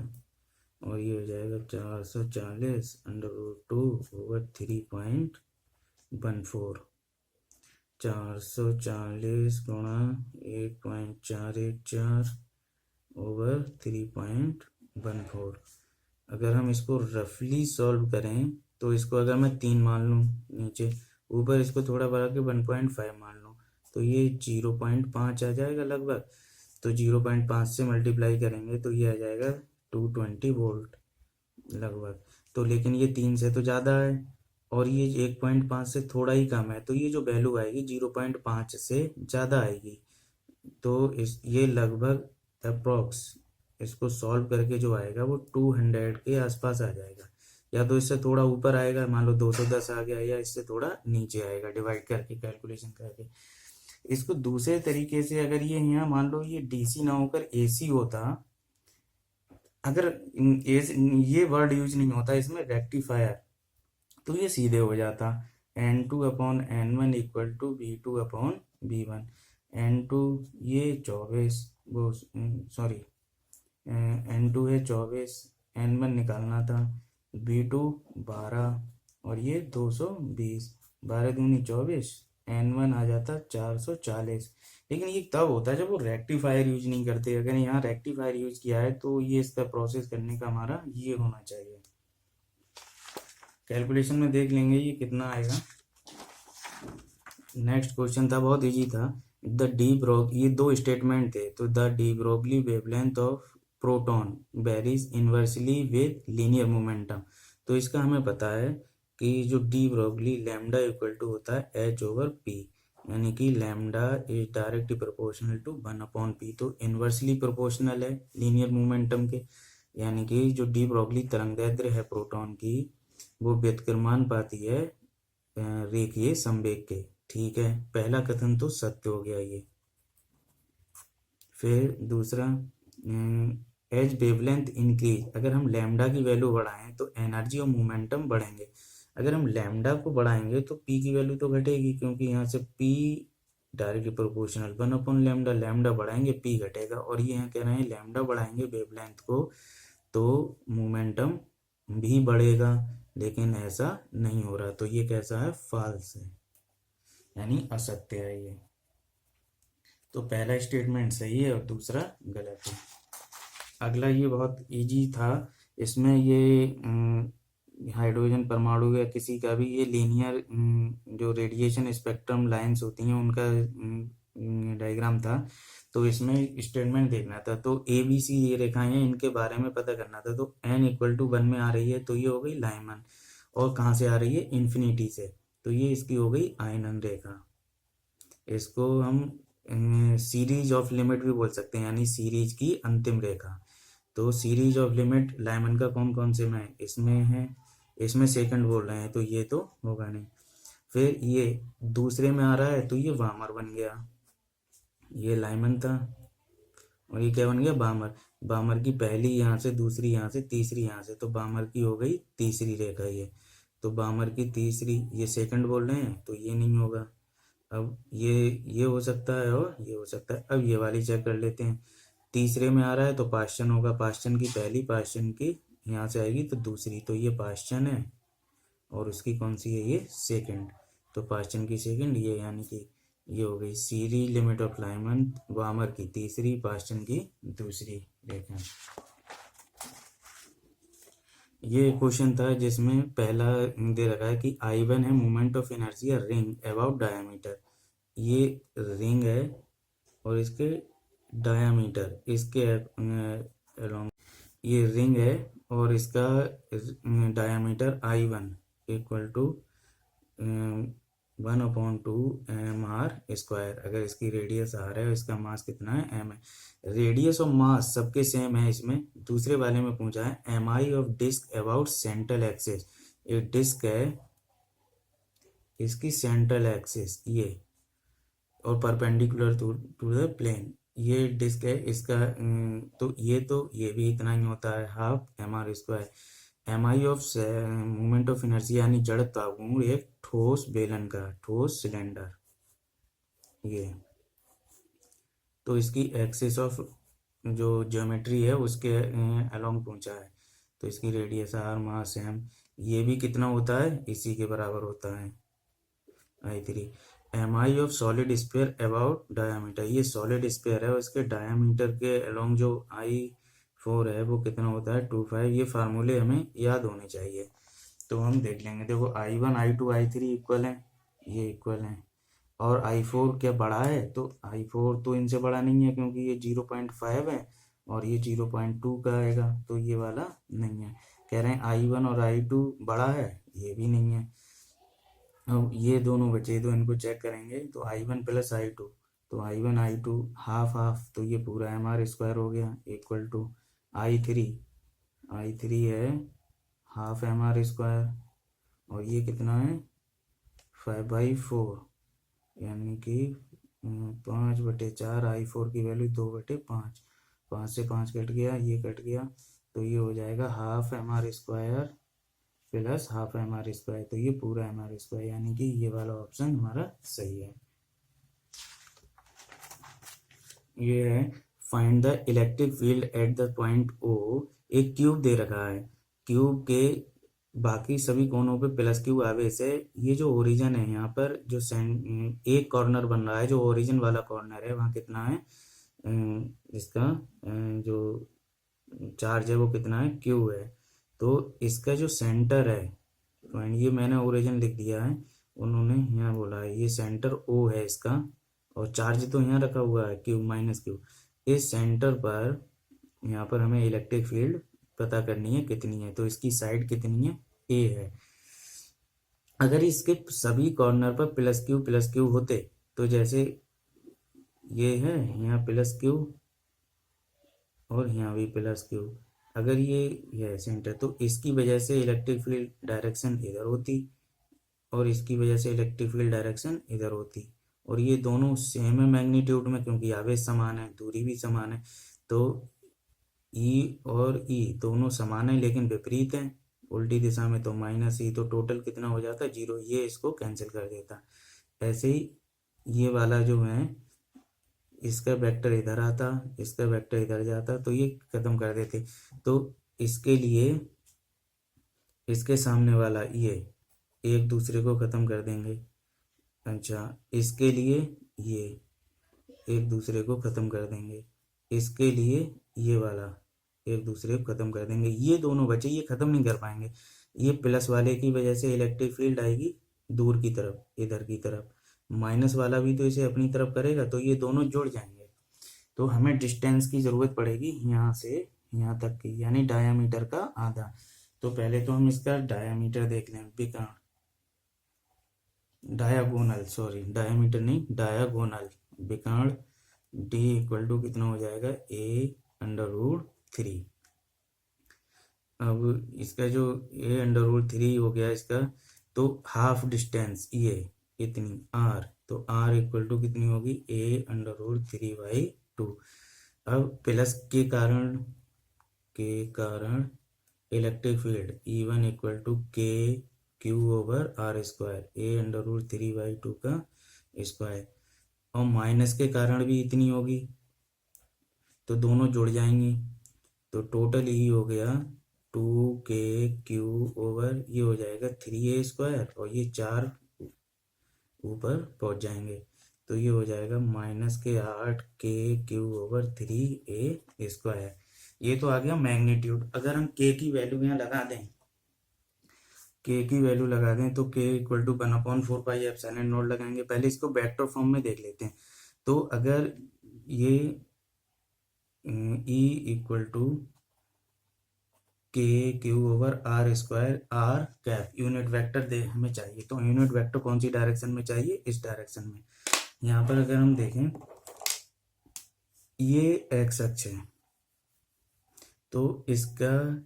और ये हो जाएगा 440 √2 ओवर 3.14, 440 गुणा 1.414 ओवर 3.14। अगर हम इसको रफली सॉल्व करें तो इसको अगर मैं 3 मान लूँ नीचे, ऊपर इसको थोड़ा बढ़ा के 1.5 मान लूँ, तो ये 0.5 आ जाएगा लगभग। तो 0.5 से मल्टीप्लाई करेंगे तो ये आ जाएगा 220 वोल्ट लगभग। तो लेकिन ये 3 से तो ज़्यादा है और ये 1.5 से थोड़ा ही कम है, तो ये जो वैल्यू आएगी 0.5 से ज़्यादा आएगी। तो ये लगभग अप्रॉक्स इसको सॉल्व करके जो आएगा वो 200 के आसपास आ जाएगा, या तो इससे थोड़ा ऊपर आएगा, मान लो 210 आ गया, या इससे थोड़ा नीचे आएगा डिवाइड करके कैलकुलेशन करके। इसको दूसरे तरीके से, अगर ये यहाँ मान लो ये DC ना होकर AC होता, अगर ये वर्ड यूज नहीं होता इसमें रेक्टिफायर, तो ये सीधे हो जाता N2/N1 equal to V2/V1। N2 ये 24, वो सॉरी N2 है 24, N1 निकालना था, V2 12 और ये 220, 12 दूनी 24, N1 आ जाता 440। लेकिन ये तब होता है जब वो रेक्टिफायर यूज नहीं करते। अगर यहाँ रेक्टिफायर यूज किया है तो ये इसका प्रोसेस करने का हमारा ये होना चाहिए। कैलकुलेशन में देख लेंगे ये कितना आएगा। नेक्स्ट क्वेश्चन था, बहुत इजी था। द डी ब्रोगली, ये 2 स्टेटमेंट थे, तो the de Broglie wavelength of proton varies inversely with linear momentum. तो इसका हमें पता है कि जो de Broglie lambda equal to होता है H/P, यानी कि lambda is directly proportional to 1/P। तो इनवर्सली प्रोपोर्शनल है लीनियर मोमेंटम के, यानी कि जो डी ब्रोगली तरंगदैर्ध्य है प्रोटॉन की वो व्युत्क्रमण पाती है रेखीय संवेग के। ठीक है, पहला कथन तो सत्य हो गया ये। फिर दूसरा, एज वेवलेंथ इंक्रीज, अगर हम लैम्डा की वैल्यू बढ़ाएं तो एनर्जी और मोमेंटम बढ़ेंगे। अगर हम लैम्डा को बढ़ाएंगे तो पी की वैल्यू तो घटेगी, क्योंकि यहाँ से पी डायरेक्टली प्रोपोर्शनल 1/लैम्डा, लैम्डा बढ़ाएंगे पी घटेगा। और ये यहाँ कह रहे हैं लैम्डा बढ़ाएंगे वेवलेंथ को तो मोमेंटम भी बढ़ेगा, लेकिन ऐसा नहीं हो रहा। तो ये कैसा है, फॉल्स है, यानी असत्य है ये। तो पहला स्टेटमेंट सही है और दूसरा गलत है। अगला ये बहुत इजी था, इसमें ये हाइड्रोजन परमाणु या किसी का भी ये लीनियर जो रेडिएशन स्पेक्ट्रम लाइंस होती हैं उनका डायग्राम था। तो इसमें स्टेटमेंट देखना था, तो ए बी सी ये रेखाएं हैं, इनके बारे में पता करना था। तो n इक्वल टू 1 में आ रही है तो ये हो गई लाइमन, और कहाँ से आ रही है, इन्फिनिटी से, तो ये इसकी हो गई आयनन रेखा। इसको हम सीरीज ऑफ लिमिट भी बोल सकते हैं, यानी सीरीज की अंतिम रेखा। तो सीरीज ऑफ लिमिट लाइमन का कौन कौन से में इसमें है, इसमें सेकंड बोल रहे हैं तो ये तो होगा नहीं। फिर ये दूसरे में आ रहा है तो ये वामर बन गया, ये लाइमन था, और ये क्या बन गया, बामर। बामर की पहली यहाँ से, दूसरी यहाँ से, तीसरी यहाँ से, तो बामर की हो गई तीसरी रेखा ये। तो बामर की तीसरी, ये सेकंड बोल रहे हैं तो ये नहीं होगा। अब ये हो सकता है और ये हो सकता है। अब ये वाली चेक कर लेते हैं, तीसरे में आ रहा है तो पाश्चन होगा, पाश्चन की पहली, पाश्चन की यहाँ से आएगी तो दूसरी, तो ये पाश्चन है, और उसकी कौन सी है, ये सेकंड। तो पाश्चन की सेकंड ये, यानी कि ये हो गई सीरीज लिमिट ऑफ लाइमन, वामर की तीसरी, पाश्चन की दूसरी रेखा। ये क्वेश्चन था जिसमें पहला दे रखा है कि I1 है moment of inertia ring about diameter. ये रिंग है और इसके डायमीटर, इसके अलोंग, ये रिंग है और इसका diameter I1 equal to 1/2 mr²। अगर इसकी रेडियस r है और इसका मास कितना है, m है। रेडियस और मास सबके सेम है इसमें। दूसरे वाले में पूछा है mi of disc about central axis. एक डिस्क है, इसकी सेंट्रल एक्सिस ये, और परपेंडिकुलर टू द प्लेन, ये डिस्क है इसका। तो ये भी इतना ही होता है, 1/2 mr²। mi of moment of inertia यानी जड़त्व एक ठोस बेलन का, ठोस सिलेंडर ये। तो इसकी एक्सिस ऑफ जो ज्योमेट्री है उसके अलोंग पहुंचा है, तो इसकी रेडियस r, मास m, ये भी कितना होता है, इसी के बराबर होता है I3। mi of solid sphere about diameter, ये सॉलिड स्फीयर है और इसके डायमीटर के अलोंग जो I4 है वो कितना होता है, 2.5। ये फार्मूले हमें याद होने चाहिए, तो हम देख लेंगे। देखो I1 I2 I3 इक्वल है, ये इक्वल है, और I4 क्या बड़ा है, तो I4 तो इनसे बड़ा नहीं है क्योंकि ये 0.5 है और ये 0.2 का आएगा, तो ये वाला नहीं है। कह रहे हैं I1 और I2 बड़ा है, ये भी नहीं है। अब ये दोनों बचे, तो इनको चेक करेंगे। तो I1 प्लस I2, तो I1 I2 हाफ हाफ, तो ये पूरा mr² हो गया, इक्वल टू I3 है 1/2 mr², और ये कितना है 5/4, यानी कि 5/4। I4 की वैल्यू 2/5, 5 से 5 कट गया, ये कट गया, तो ये हो जाएगा 1/2 mr² प्लस 1/2 mr², तो ये पूरा mr², यानी कि ये वाला ऑप्शन हमारा सही है। ये है find the electric field at the point O। एक क्यूब दे रखा है, क्यूब के बाकी सभी कोनों पे प्लस क्यू आवेश है। ये जो ओरिजिन है, यहाँ पर जो एक कॉर्नर बन रहा है, जो ओरिजिन वाला कॉर्नर है वहाँ कितना है, इसका जो चार्ज है वो कितना है, क्यू है। तो इसका जो सेंटर है पॉइंट, ये मैंने ओरिजिन लिख दिया है, उन्होंने यहाँ बोला है ये सेंटर O है इसका, और चार्ज तो यहाँ रखा हुआ है क्यू माइनस क्यू। इस सेंटर पर यहाँ पर हमें इलेक्ट्रिक फील्ड पता करनी है कितनी है, तो इसकी साइड कितनी है, A है। अगर इसके सभी कॉर्नर पर प्लस क्यू होते, तो जैसे ये है यहाँ प्लस क्यू और यहाँ भी प्लस क्यू, अगर ये है सेंटर, तो इसकी वजह से इलेक्ट्रिक फील्ड डायरेक्शन इधर होती और इसकी वजह से इलेक्ट्रिक फील्ड डायरेक्शन इधर होती, और ये दोनों सेम है मैग्नीट्यूड में क्योंकि आवेश समान है, दूरी भी समान है। तो E और E दोनों समान है लेकिन विपरीत हैं, उल्टी दिशा में, तो -E, तो टोटल कितना हो जाता है, 0। ये इसको कैंसिल कर देता। ऐसे ही ये वाला जो है, इसका वेक्टर इधर आता, इसका वेक्टर इधर जाता, तो ये खत्म कर देते। तो इसके लिए इसके सामने वाला ये एक दूसरे को खत्म कर देंगे। अच्छा, इसके लिए ये एक दूसरे को खत्म कर देंगे, इसके लिए ये वाला एक दूसरे को खत्म कर देंगे। ये दोनों बचे, ये खत्म नहीं कर पाएंगे, ये प्लस वाले की वजह से इलेक्ट्रिक फील्ड आएगी दूर की तरफ, इधर की तरफ। माइनस वाला भी तो इसे अपनी तरफ करेगा, तो ये दोनों जुड़ जाएंगे। तो हमें डिस्टेंस की ज़रूरत पड़ेगी यहाँ से यहाँ तक की, यानी डायामीटर का आधा। तो पहले तो हम इसका डायामीटर देख लें, विकर्ण डायागोनल, सॉरी डायामीटर नहीं, डायागोनल विकर्ण डी इक्वल टू कितना हो जाएगा, a√3। अब इसका जो a√3 हो गया इसका, तो हाफ डिस्टेंस ये इतनी r, तो r इक्वल टू कितनी होगी, a√3/2। अब प्लस के कारण electric field E1 equal to Q/r², a√3/2 का स्क्वायर। और माइनस के कारण भी इतनी होगी, तो दोनों जुड़ जाएंगी, तो टोटल ही हो गया 2KQ/, ये हो जाएगा 3a², और ये 4 ऊपर पहुंच जाएंगे, तो ये हो जाएगा -8KQ/3a²। ये तो आ गया मैग्नीट्यूड। अगर हम k की वैल्यू यहाँ लगा दें, तो k इक्वल टू 1/4πε0 लगाएंगे। पहले इसको वेक्टर फॉर्म में देख लेते हैं। तो अगर ये E equal to KQ/r², r cap unit vector दे हमें चाहिए, तो यूनिट वेक्टर कौन सी डायरेक्शन में चाहिए, इस डायरेक्शन में। यहाँ पर अगर हम देखें, ये एक्स अक्ष है, तो इसका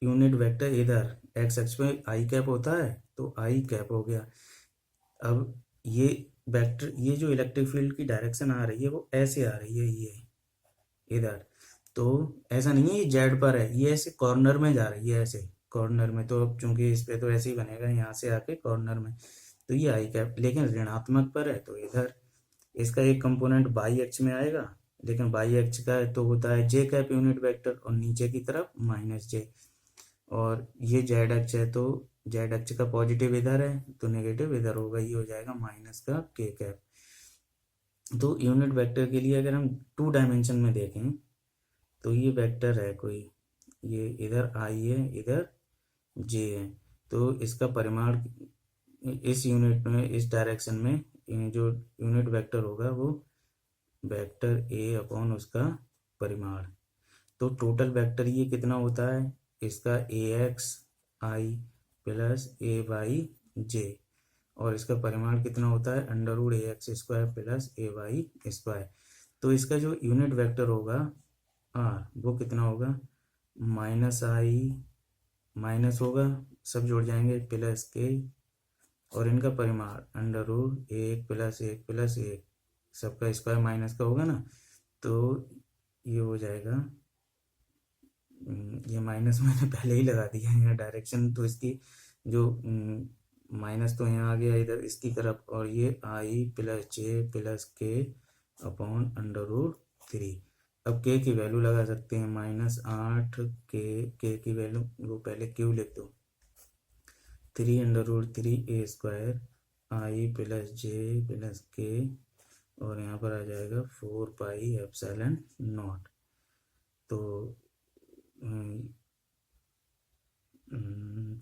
यूनिट वेक्टर इधर एक्स अक्ष पे आई कैप होता है, तो आई कैप हो गया। अब ये वेक्टर, ये जो इलेक्ट्रिक फील्ड की डायरेक्शन आ रही है वो ऐसे आ रही है, ये इधर, तो ऐसा नहीं है ये जेड पर है, ये ऐसे कॉर्नर में जा रही है, ऐसे कॉर्नर में। तो अब चूंकि इस पे तो ऐसे ही बनेगा, यहाँ से आके कॉर्नर में, तो ये आई कैप, लेकिन ऋणात्मक पर है, तो इधर इसका एक कंपोनेंट बाई अक्ष में आएगा, लेकिन बाई अक्ष का तो होता है जे कैप यूनिट वेक्टर, और नीचे की तरफ -j। और ये जेड अक्ष है, तो जेड अक्ष का पॉजिटिव इधर है, तो नेगेटिव इधर होगा, ये हो जाएगा माइनस का के कैप। तो यूनिट वेक्टर के लिए अगर हम 2 डायमेंशन में देखें, तो ये वेक्टर है कोई, ये इधर आई है, इधर जे है, तो इसका परिमाण इस यूनिट में, इस डायरेक्शन में जो यूनिट वेक्टर होगा वो वेक्टर a/ उसका परिमाण। तो टोटल वेक्टर ये कितना होता है, इसका AXI प्लस A/J, और इसका परिमाण कितना होता है, √AX² प्लस AY²। तो इसका जो यूनिट वेक्टर होगा r, वो कितना होगा, -i माइनस होगा, सब जुड़ जाएंगे, प्लस के, और इनका परिमाण √1 प्लस 1 प्लस 1, सबका स्क्वायर माइनस का होगा ना, तो ये हो जाएगा, ये माइनस मैंने पहले ही लगा दिया है यहाँ डायरेक्शन, तो इसकी जो माइनस तो यहाँ आ गया इधर इसकी तरफ, और ये i plus j plus k/√3। अब k की वैल्यू लगा सकते हैं, -8 k की वैल्यू, वो पहले q लिख दो, 3√3a² i plus j plus k, और यहाँ पर आ जाएगा 4πε0। तो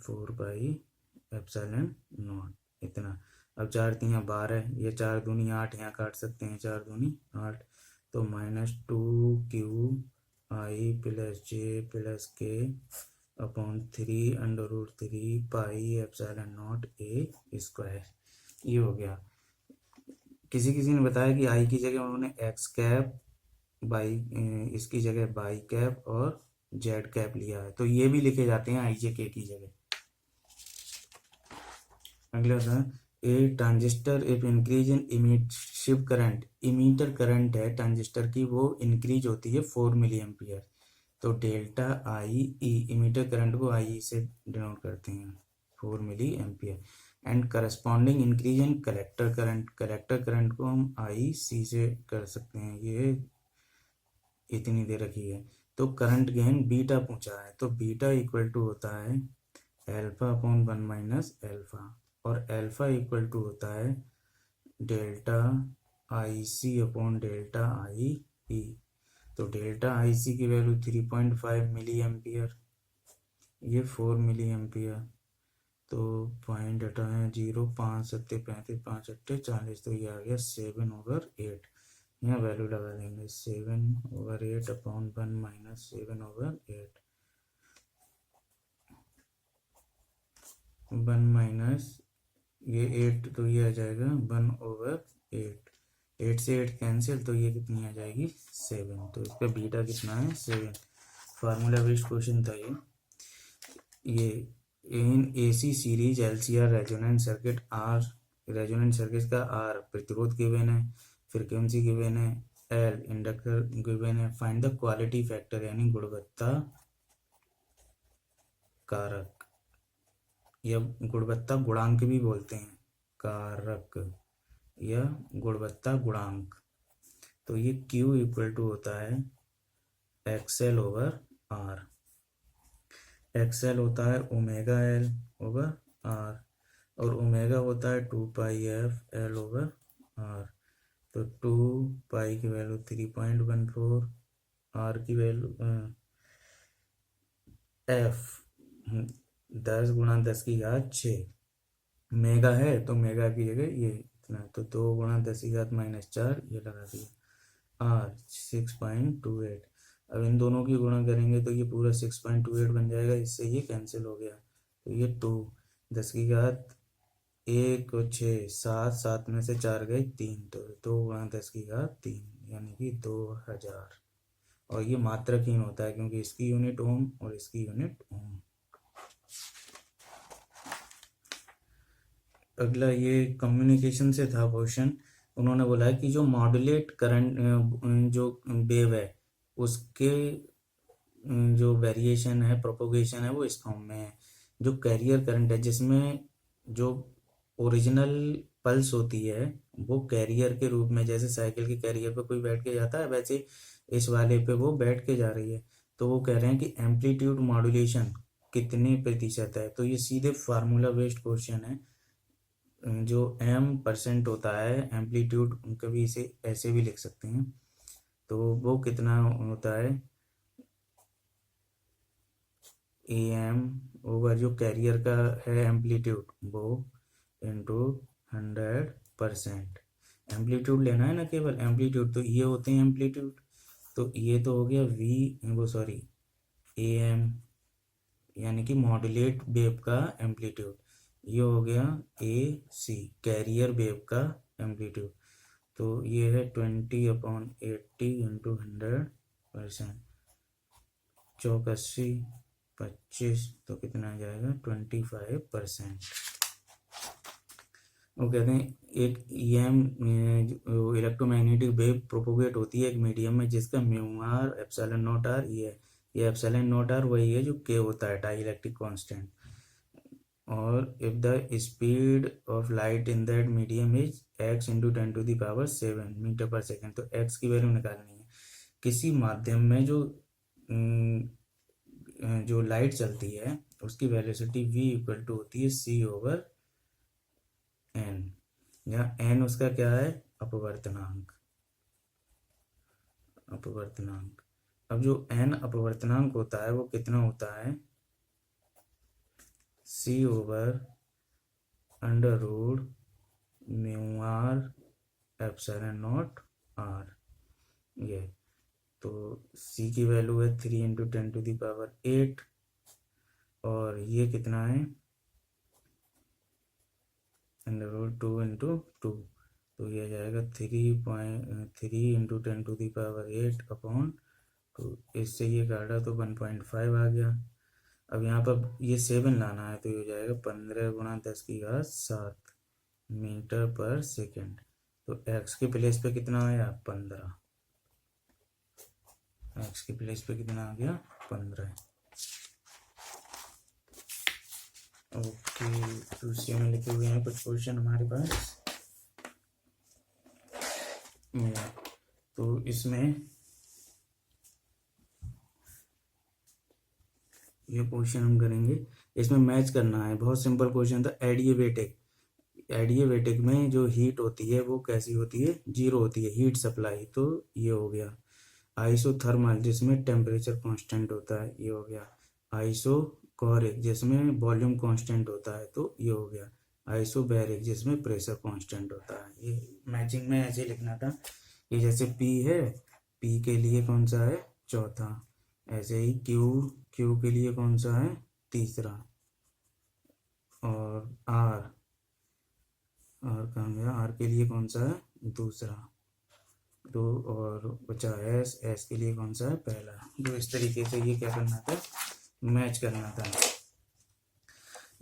4πε0 इतना। अब 4 3 12, ये 4 दूनी 8, यहाँ काट सकते हैं, 4 दूनी 8, तो -2qi plus j plus k/3√3πε0a²। ये हो गया। किसी ने बताया कि आई की जगह उन्होंने एक्स कैप, बाई इसकी जगह बाई कैप और जेड कैप लिया है, तो ये भी लिखे जाते हैं IJK की जगह। अगला था, a transistor if increase in emissive current, emitter current है ट्रांजिस्टर की, वो इंक्रीज होती है 4 मिली एम्पियर, तो डेल्टा IE, इमीटर करंट को IE से डिनोट करते हैं, 4 milli ampere. And corresponding increase in collector current, collector current को हम IC से कर सकते हैं, ये इतनी दे रखी है। तो करंट गेन बीटा पूछा है, तो बीटा इक्वल टू होता है α/1 - अल्फा, और अल्फा इक्वल टू होता है डेल्टा IC/डेल्टा IE। तो डेल्टा IC की वैल्यू 3.5 मिली एम्पियर, ये 4 मिली एम्पियर। तो पॉइंट हटाएं 0, 5 सत्ते 35, 5 अट्ठे 40, तो ये आ गया 7/8। यहाँ वैल्यू लगा देंगे 7/8 अपॉन 1 माइनस 7/8। 1 माइनस ये 8, तो ये आ जाएगा 1/8। 8 से 8 कैंसिल, तो ये कितनी आ जाएगी 7। तो इसका बीटा कितना है 7। फार्मूला बेस्ड क्वेश्चन था ये in AC series LCR resonant circuit R, resonant circuit का आर प्रतिरोध गिवन है, फ्रीक्वेंसी गिवन है, एल इंडक्टर गिवन है, फाइंड द क्वालिटी फैक्टर यानी गुणवत्ता कारक या गुणवत्ता गुणांक भी बोलते हैं, कारक या गुणवत्ता गुणांक। तो ये Q इक्वल टू होता है XL ओवर आर। XL होता है ओमेगा L ओवर आर और ओमेगा होता है 2πf L ओवर आर। तो 2 की वैल्यू 3.14, आर की वैल्यू F 10 गुणा 10⁻6 मेगा है, तो मेगा की जगह ये इतना, तो 2 गुणा 10⁻⁻4 ये लगा दिया। आर 6.28। अब इन दोनों की गुणा करेंगे तो ये पूरा 6.28 बन जाएगा, इससे ये कैंसिल हो गया। तो ये 2 10⁻1 और 6 7, 7 में से 4 गए 3, तो 2 गुणा 10⁻3 यानी कि 2000। और ये मात्रकहीन होता है क्योंकि इसकी यूनिट ओम और इसकी यूनिट ओम। अगला ये कम्युनिकेशन से था क्वेश्चन। उन्होंने बोला है कि जो मॉड्यूलेट करंट जो वेव है उसके जो वेरिएशन है, प्रोपोगेशन है, वो इस फॉर्म में है। जो कैरियर करंट है जिसमें जो ओरिजिनल पल्स होती है वो कैरियर के रूप में, जैसे साइकिल के कैरियर पे कोई बैठ के जाता है वैसे इस वाले पे वो बैठ के जा रही है। तो वो कह रहे हैं कि एम्पलीट्यूड मॉड्यूलेशन कितने प्रतिशत है। तो ये सीधे फार्मूला बेस्ड क्वेश्चन है। जो m% होता है एम्पलीट्यूड, कभी इसे ऐसे भी लिख सकते हैं, तो वो कितना होता है am ओवर जो कैरियर का है एम्पलीट्यूड वो इंटू 100%। एम्पलीट्यूड लेना है ना, केवल एम्पलीट्यूड, तो ये होते हैं एम्पलीट्यूड। तो ये तो हो गया am यानी कि मॉड्यूलेट वेव का एम्पलीट्यूड। ये हो गया AC कैरियर वेव का एम्पलीट्यूड। तो ये है 20/80 इंटू 100%। 84 25, तो कितना आ जाएगा 25%। वो कहते हैं एक EM इलेक्ट्रोमैग्नेटिक वेव प्रोपोगेट होती है एक मीडियम में जिसका μr एप्सिलॉन नॉट r ये एप्सिलॉन नॉट r वही है जो K होता है डाई इलेक्ट्रिक कॉन्स्टेंट। और if the speed of light in that medium is x into 10⁻7 metre per second. तो x की वैल्यू निकालनी है। किसी माध्यम में जो लाइट चलती है उसकी वेलोसिटी v इक्वल टू होती है c ओवर n, जहाँ n उसका क्या है अपवर्तनांक। अब जो n अपवर्तनांक होता है वो कितना होता है c over √ μr epsilon naught r। ये तो c की वैल्यू है 3 × 10⁸ और ये कितना है √2 × 2, तो ये जाएगा 3 × 10⁸ अपॉन 2। इससे ये काटा तो 1.5 आ गया। अब यहाँ पर ये 7 लाना है तो ये हो जाएगा 15 गुणा 10⁻7 मीटर पर सेकेंड। तो x के प्लेस पे कितना आया 15। x के प्लेस पे कितना आ गया 15। ओके, तो इसी में लिखे हुए हैं कुछ क्वेश्चन हमारे पास। तो इसमें ये क्वेश्चन हम करेंगे, इसमें मैच करना है। बहुत सिंपल क्वेश्चन था। एडिएबेटिक में जो हीट होती है वो कैसी होती है 0 होती है हीट सप्लाई। तो ये हो गया आइसोथर्मल जिसमें टेम्परेचर कांस्टेंट होता है, ये हो गया आइसो कोरिक जिसमें वॉल्यूम कांस्टेंट होता है, तो ये हो गया। आइसोबैरिक जिसमें प्रेशर कांस्टेंट होता है। ये मैचिंग में ऐसे लिखना था कि जैसे पी है, पी के लिए कौन सा है, चौथा। ऐसे ही क्यू के लिए कौन सा है, तीसरा। और आर कहाँ गया, आर के लिए कौन सा है, दूसरा। तो और बचा एस के लिए कौन सा है, पहला। तो इस तरीके से ये क्या करना था, मैच करना था।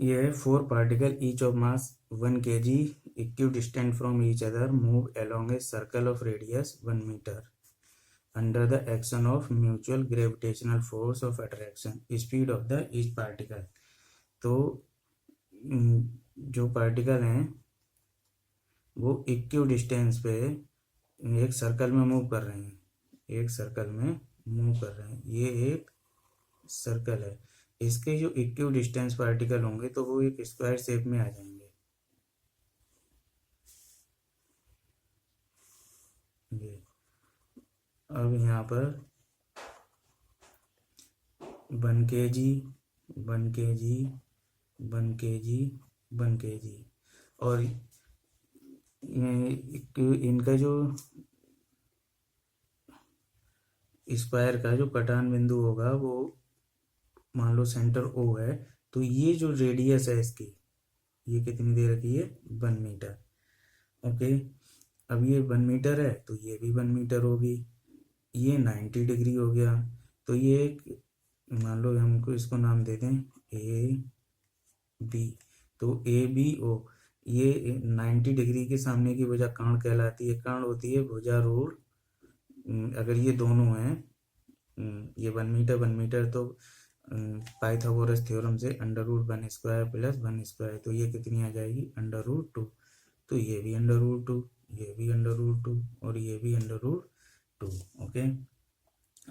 ये है 4 particle each of mass 1 kg equidistant from each other move along a circle of radius 1 meter under the action of mutual gravitational force of attraction speed of the each particle। तो जो पार्टिकल हैं वो इक्विडिस्टेंस पे एक सर्कल में मूव कर रहे हैं, एक सर्कल में मूव कर रहे हैं। ये एक सर्कल है, इसके जो इक्विडिस्टेंस पार्टिकल होंगे तो वो एक स्क्वायर शेप में आ जाएंगे। ये अब यहाँ पर 1 kg 1 kg 1 kg 1 kg और इनका जो स्क्वायर का जो कटान बिंदु होगा वो मान लो सेंटर ओ है, तो ये जो रेडियस है इसकी, ये कितनी दे रखी है, 1 मीटर। ओके, अब ये 1 मीटर है तो ये भी 1 मीटर होगी। ये 90 डिग्री हो गया, तो ये एक मान लो हमको इसको नाम दे दें ए बी। तो ए बी ओ, ये 90 डिग्री के सामने की भुजा कर्ण कहलाती है। कर्ण होती है भुजा रूढ़। अगर ये दोनों हैं, ये 1 मीटर तो पाइथागोरस थ्योरम से √1 स्क्वायर प्लस 1 स्क्वायर, तो ये कितनी आ जाएगी, √2। तो ये भी √2, ये भी √2 और ये भी √2। ओके,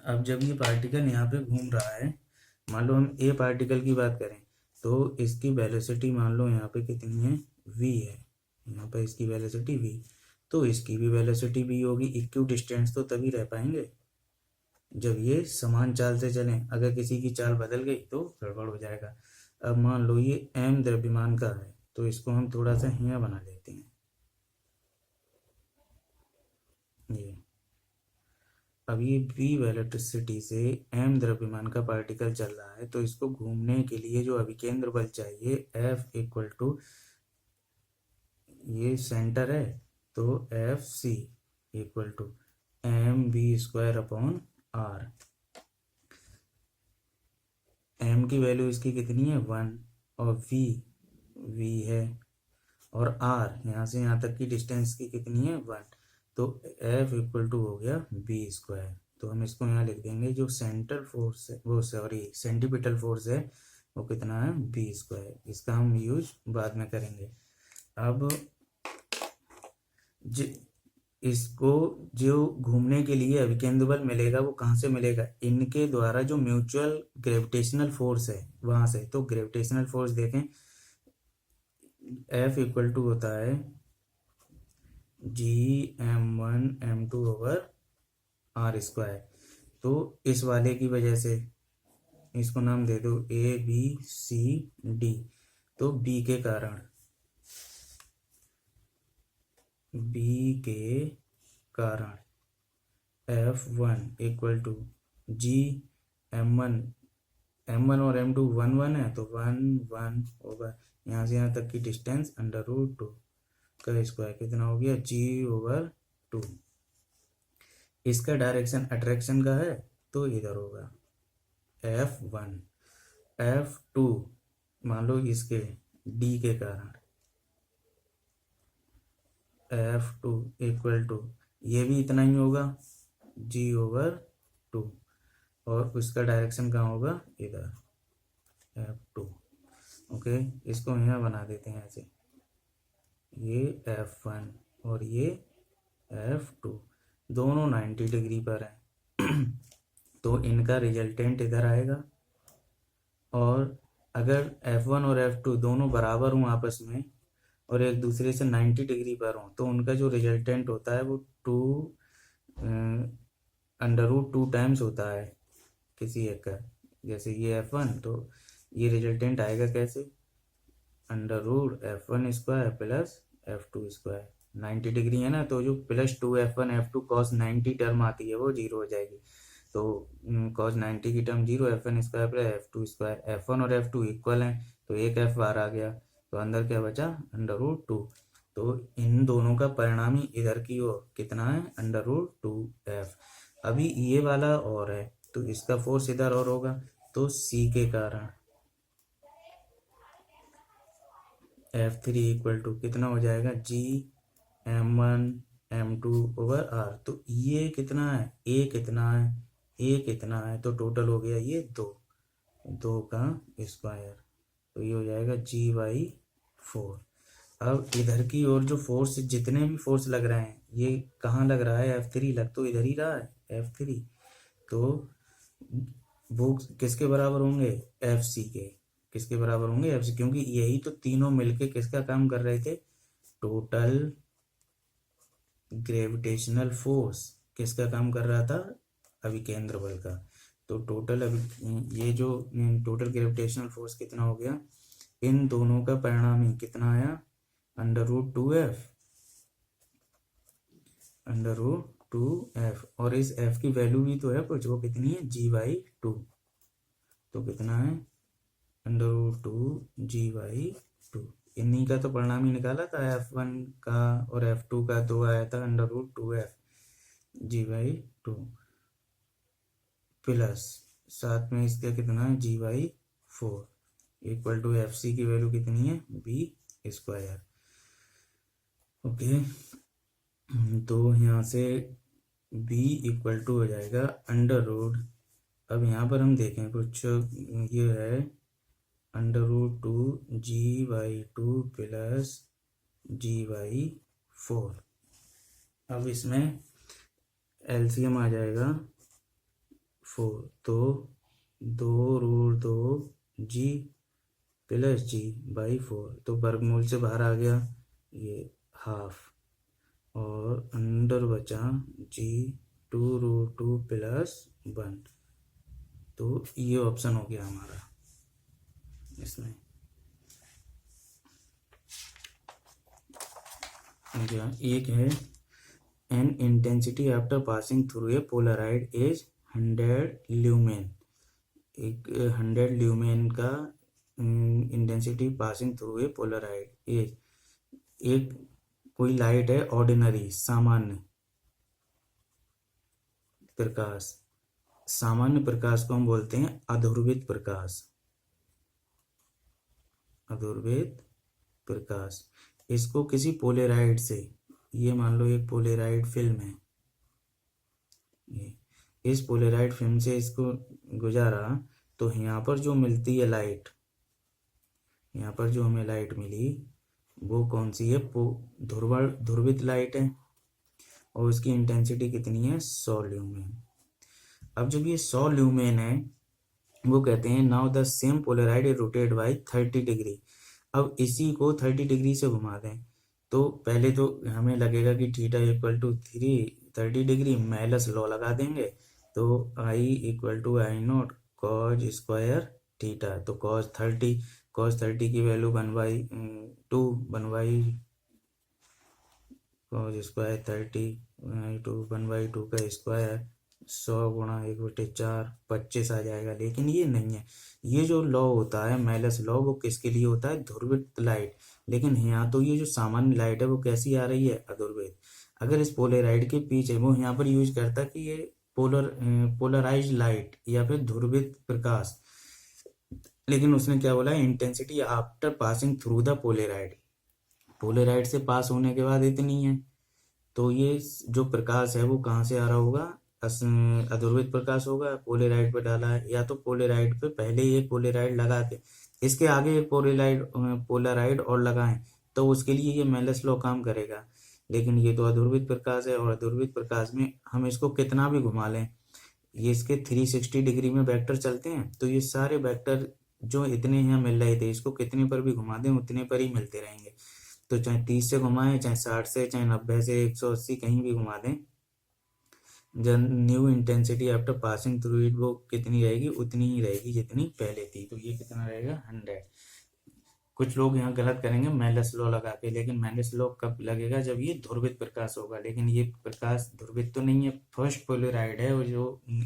अब जब ये पार्टिकल यहाँ पे घूम रहा है, मान लो हम ए पार्टिकल की बात करें तो इसकी वेलोसिटी मान लो यहाँ पे कितनी है, v है। यहाँ पे इसकी वेलोसिटी v, तो इसकी भी वेलोसिटी v होगी। इक्यू डिस्टेंस तो तभी रह पाएंगे जब ये समान चाल से चलें। अगर किसी की चाल बदल गई तो गड़बड़ हो जाएगा। अब मान लो ये m द्रव्यमान का है, तो इसको हम थोड़ा सा यहाँ बना लेते हैं। ये अब ये v वेलोसिटी से m द्रव्यमान का पार्टिकल चल रहा है, तो इसको घूमने के लिए जो अभिकेंद्र बल चाहिए F इक्वल टू, ये सेंटर है तो FC equal to mv²/r। m की वैल्यू इसकी कितनी है, 1, और v है, और r यहाँ से यहाँ तक की डिस्टेंस की कितनी है, 1। तो F इक्वल टू हो गया v²। तो हम इसको यहाँ लिख देंगे, जो सेंटर फोर्स है वो, सॉरी सेंटीपिटल फोर्स है वो कितना है, v²। इसका हम यूज बाद में करेंगे। अब इसको जो घूमने के लिए अभिकेंद्र बल मिलेगा वो कहाँ से मिलेगा, इनके द्वारा जो म्यूचुअल ग्रेविटेशनल फोर्स है वहां से। तो ग्रेविटेशनल फोर्स देखें, F इक्वल टू होता है Gm1m2/r²। तो इस वाले की वजह से इसको नाम दे दो ABCD। तो B के कारण F1 इक्वल टू m1 और m2 1 है, तो 1 होगा। यहाँ से यहाँ तक की डिस्टेंस √2 का स्क्वायर कितना हो गया, G/2। इसका डायरेक्शन अट्रैक्शन का है तो इधर होगा F1। F2 मान लो इसके D के कारण F2 इक्वल टू, ये भी इतना ही होगा G/2, और उसका डायरेक्शन कहाँ होगा, इधर F2। ओके, इसको यहाँ बना देते हैं ऐसे, ये F1 और ये F2 दोनों 90 डिग्री पर हैं। तो इनका रिजल्टेंट इधर आएगा। और अगर F1 और F2 दोनों बराबर हों आपस में और एक दूसरे से 90 डिग्री पर हों, तो उनका जो रिजल्टेंट होता है वो √2 टाइम्स होता है किसी एक का। जैसे ये F1 तो ये रिजल्टेंट आएगा कैसे, under root f1² plus f2²। 90 degree है ना, तो जो plus 2f1 f2 cos 90 term आती है वो जीरो हो जाएगी। तो cos 90 की term zero, f1² plus f2²। f1 और f2 इक्वल हैं, तो एक f बाहर आ गया, तो अंदर क्या बचा, अंडर रूट 2। तो इन दोनों का परिणामी इधर की ओर कितना है, अंडर रूट 2f। अभी ये वाला और है, तो इसका फोर्स इधर और होगा, तो c के कारण F3 इक्वल टू कितना हो जाएगा, G m1 m2/r। तो ये कितना है, a कितना है, a कितना है, तो टोटल हो गया ये 2 का स्क्वायर, तो ये हो जाएगा G/4। अब इधर की ओर जो फोर्स, जितने भी फोर्स लग रहे हैं, ये कहाँ लग रहा है, F3 लग तो इधर ही रहा है F3, तो वो किसके बराबर होंगे, FC के। किसके बराबर होंगे, FC, क्योंकि यही तो तीनों मिलके किसका काम कर रहे थे, टोटल ग्रेविटेशनल फोर्स किसका काम कर रहा था, अभिकेंद्र बल का। तो टोटल अभी ये जो टोटल ग्रेविटेशनल फोर्स कितना हो गया, इन दोनों का परिणामी कितना आया, under root 2f, under root 2f। और इस f की वैल्यू भी तो है कुछ, वो कितनी है, G/2। तो कितना है, अंडर रूट 2 G/2। इन्हीं का तो परिणाम ही निकाला था, f1 का और f2 का, तो आया था under root 2f G/2 plus साथ में इसका कितना है, G/4 इक्वल टू FC की वैल्यू कितनी है, b²। ओके, तो यहाँ से b इक्वल टू हो जाएगा अंडर रूट, अब यहाँ पर हम देखें कुछ, ये है under root 2G/2 plus G/4। अब इसमें एलसीएम आ जाएगा 4, तो 2√2G प्लस G/4, तो वर्गमूल से बाहर आ गया ये हाफ, और अंडर बचा G2√2 प्लस 1। तो ये ऑप्शन हो गया हमारा इसमें। एक है an intensity after passing through a polaroid is 100 lumen. एक 100 ल्यूमेन का intensity passing through a polaroid is, एक कोई लाइट है ऑर्डिनरी, सामान्य प्रकाश, सामान्य प्रकाश को हम बोलते हैं अध्रुवित प्रकाश, अध्रुवित प्रकाश। इसको किसी पोलराइड से, ये मान लो एक पोलराइड फिल्म है, ये इस पोलराइड फिल्म से इसको गुजारा, तो यहाँ पर जो मिलती है लाइट, यहाँ पर जो हमें लाइट मिली वो कौन सी है, ध्रुवित लाइट है, और उसकी इंटेंसिटी कितनी है, 100 ल्यूमेन। अब जब ये 100 ल्यूमेन है, वो कहते हैं now the same Polaroid is rotate bye 30 degree. अब इसी को 30 डिग्री से घुमा दें, तो पहले तो हमें लगेगा कि theta equal to 30 degree, minus law लगा देंगे, तो I equal to I0 cos square theta. तो cos 30 की वैल्यू 1/2, 1 स्क्वायर 30 1/2 का स्क्वायर 100 गुणा 1/4 25 आ जाएगा। लेकिन ये नहीं है, ये जो लॉ होता है मेलस लॉ, वो किसके लिए होता है, ध्रुवित लाइट। लेकिन यहाँ तो ये जो सामान्य लाइट है वो कैसी आ रही है, अध्रुवित। अगर इस पोलराइड के पीछे वो यहाँ पर यूज करता कि ये पोलराइज्ड लाइट या फिर ध्रुवित प्रकाश, लेकिन उसने क्या बोला, intensity after passing through the Polaroid, Polaroid से पास होने के बाद इतनी है। तो ये जो प्रकाश है वो कहाँ से आ रहा होगा, अध्रुवित प्रकाश होगा, पोलराइड पे डाला है, या तो पोलराइड पे पहले ही एक पोलराइड लगा के इसके आगे एक पोलराइड और लगाएं, तो उसके लिए ये मेलस लॉ काम करेगा। लेकिन ये तो अध्रुवित प्रकाश है, और अध्रुवित प्रकाश में हम इसको कितना भी घुमा लें, ये इसके 360 डिग्री में वेक्टर चलते हैं, तो ये सारे वेक्टर जो इतने यहाँ मिल रहे थे, इसको कितने पर भी घुमा दें उतने पर ही मिलते रहेंगे। तो चाहे 30 से घुमाएं, चाहे 60 से, चाहे 90 से, 180 कहीं भी घुमा दें, new intensity after passing through it वो कितनी रहेगी, उतनी ही रहेगी जितनी पहले थी। तो ये कितना रहेगा 100। कुछ लोग यहाँ गलत करेंगे मेलस लॉ लगा के, लेकिन मेलस लॉ कब लगेगा, जब ये ध्रुवित प्रकाश होगा। लेकिन ये प्रकाश ध्रुवित तो नहीं है, फर्स्ट पोलराइड है, और जो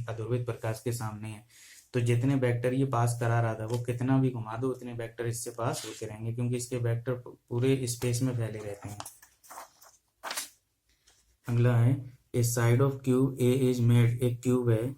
अध्रुवित प्रकाश के सामने है। तो जितने वेक्टर ये पास करा रहा था, वो कितना भी घुमा दो उतने वेक्टर इससे पास होते रहेंगे, क्योंकि इसके वेक्टर पूरे स्पेस में फैले रहते हैं। अगला है a side of cube A is made, एक क्यूब है,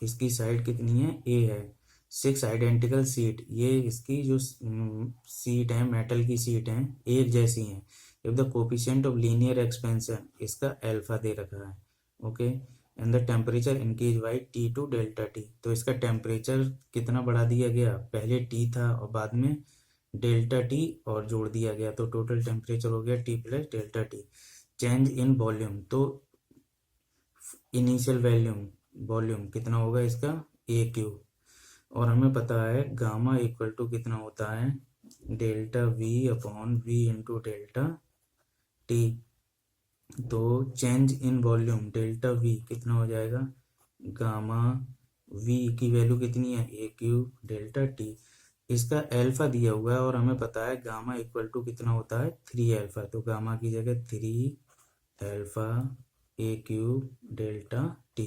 इसकी साइड कितनी है, ए है। 6 आइडेंटिकल सीट, ये इसकी जो सीट है, मेटल की सीट है, एक जैसी हैं। If the coefficient of linear expansion, इसका अल्फा दे रखा है, okay. And the temperature increase by T to delta T, तो इसका टेम्परेचर कितना बढ़ा दिया गया, पहले टी था और बाद में डेल्टा टी और जोड़ दिया गया, तो टोटल टेम्परेचर हो गया T plus delta T. Change in volume, तो इनिशियल वॉल्यूम कितना होगा इसका, ए क्यूब। और हमें पता है गामा इक्वल टू कितना होता है, delta V upon V into delta T. तो change in volume delta V कितना हो जाएगा, गामा वी की वैल्यू कितनी है, ए क्यूब डेल्टा टी। इसका अल्फा दिया हुआ है और हमें पता है गामा इक्वल टू कितना होता है, 3 अल्फा। तो गामा की जगह 3 alpha a cube delta T.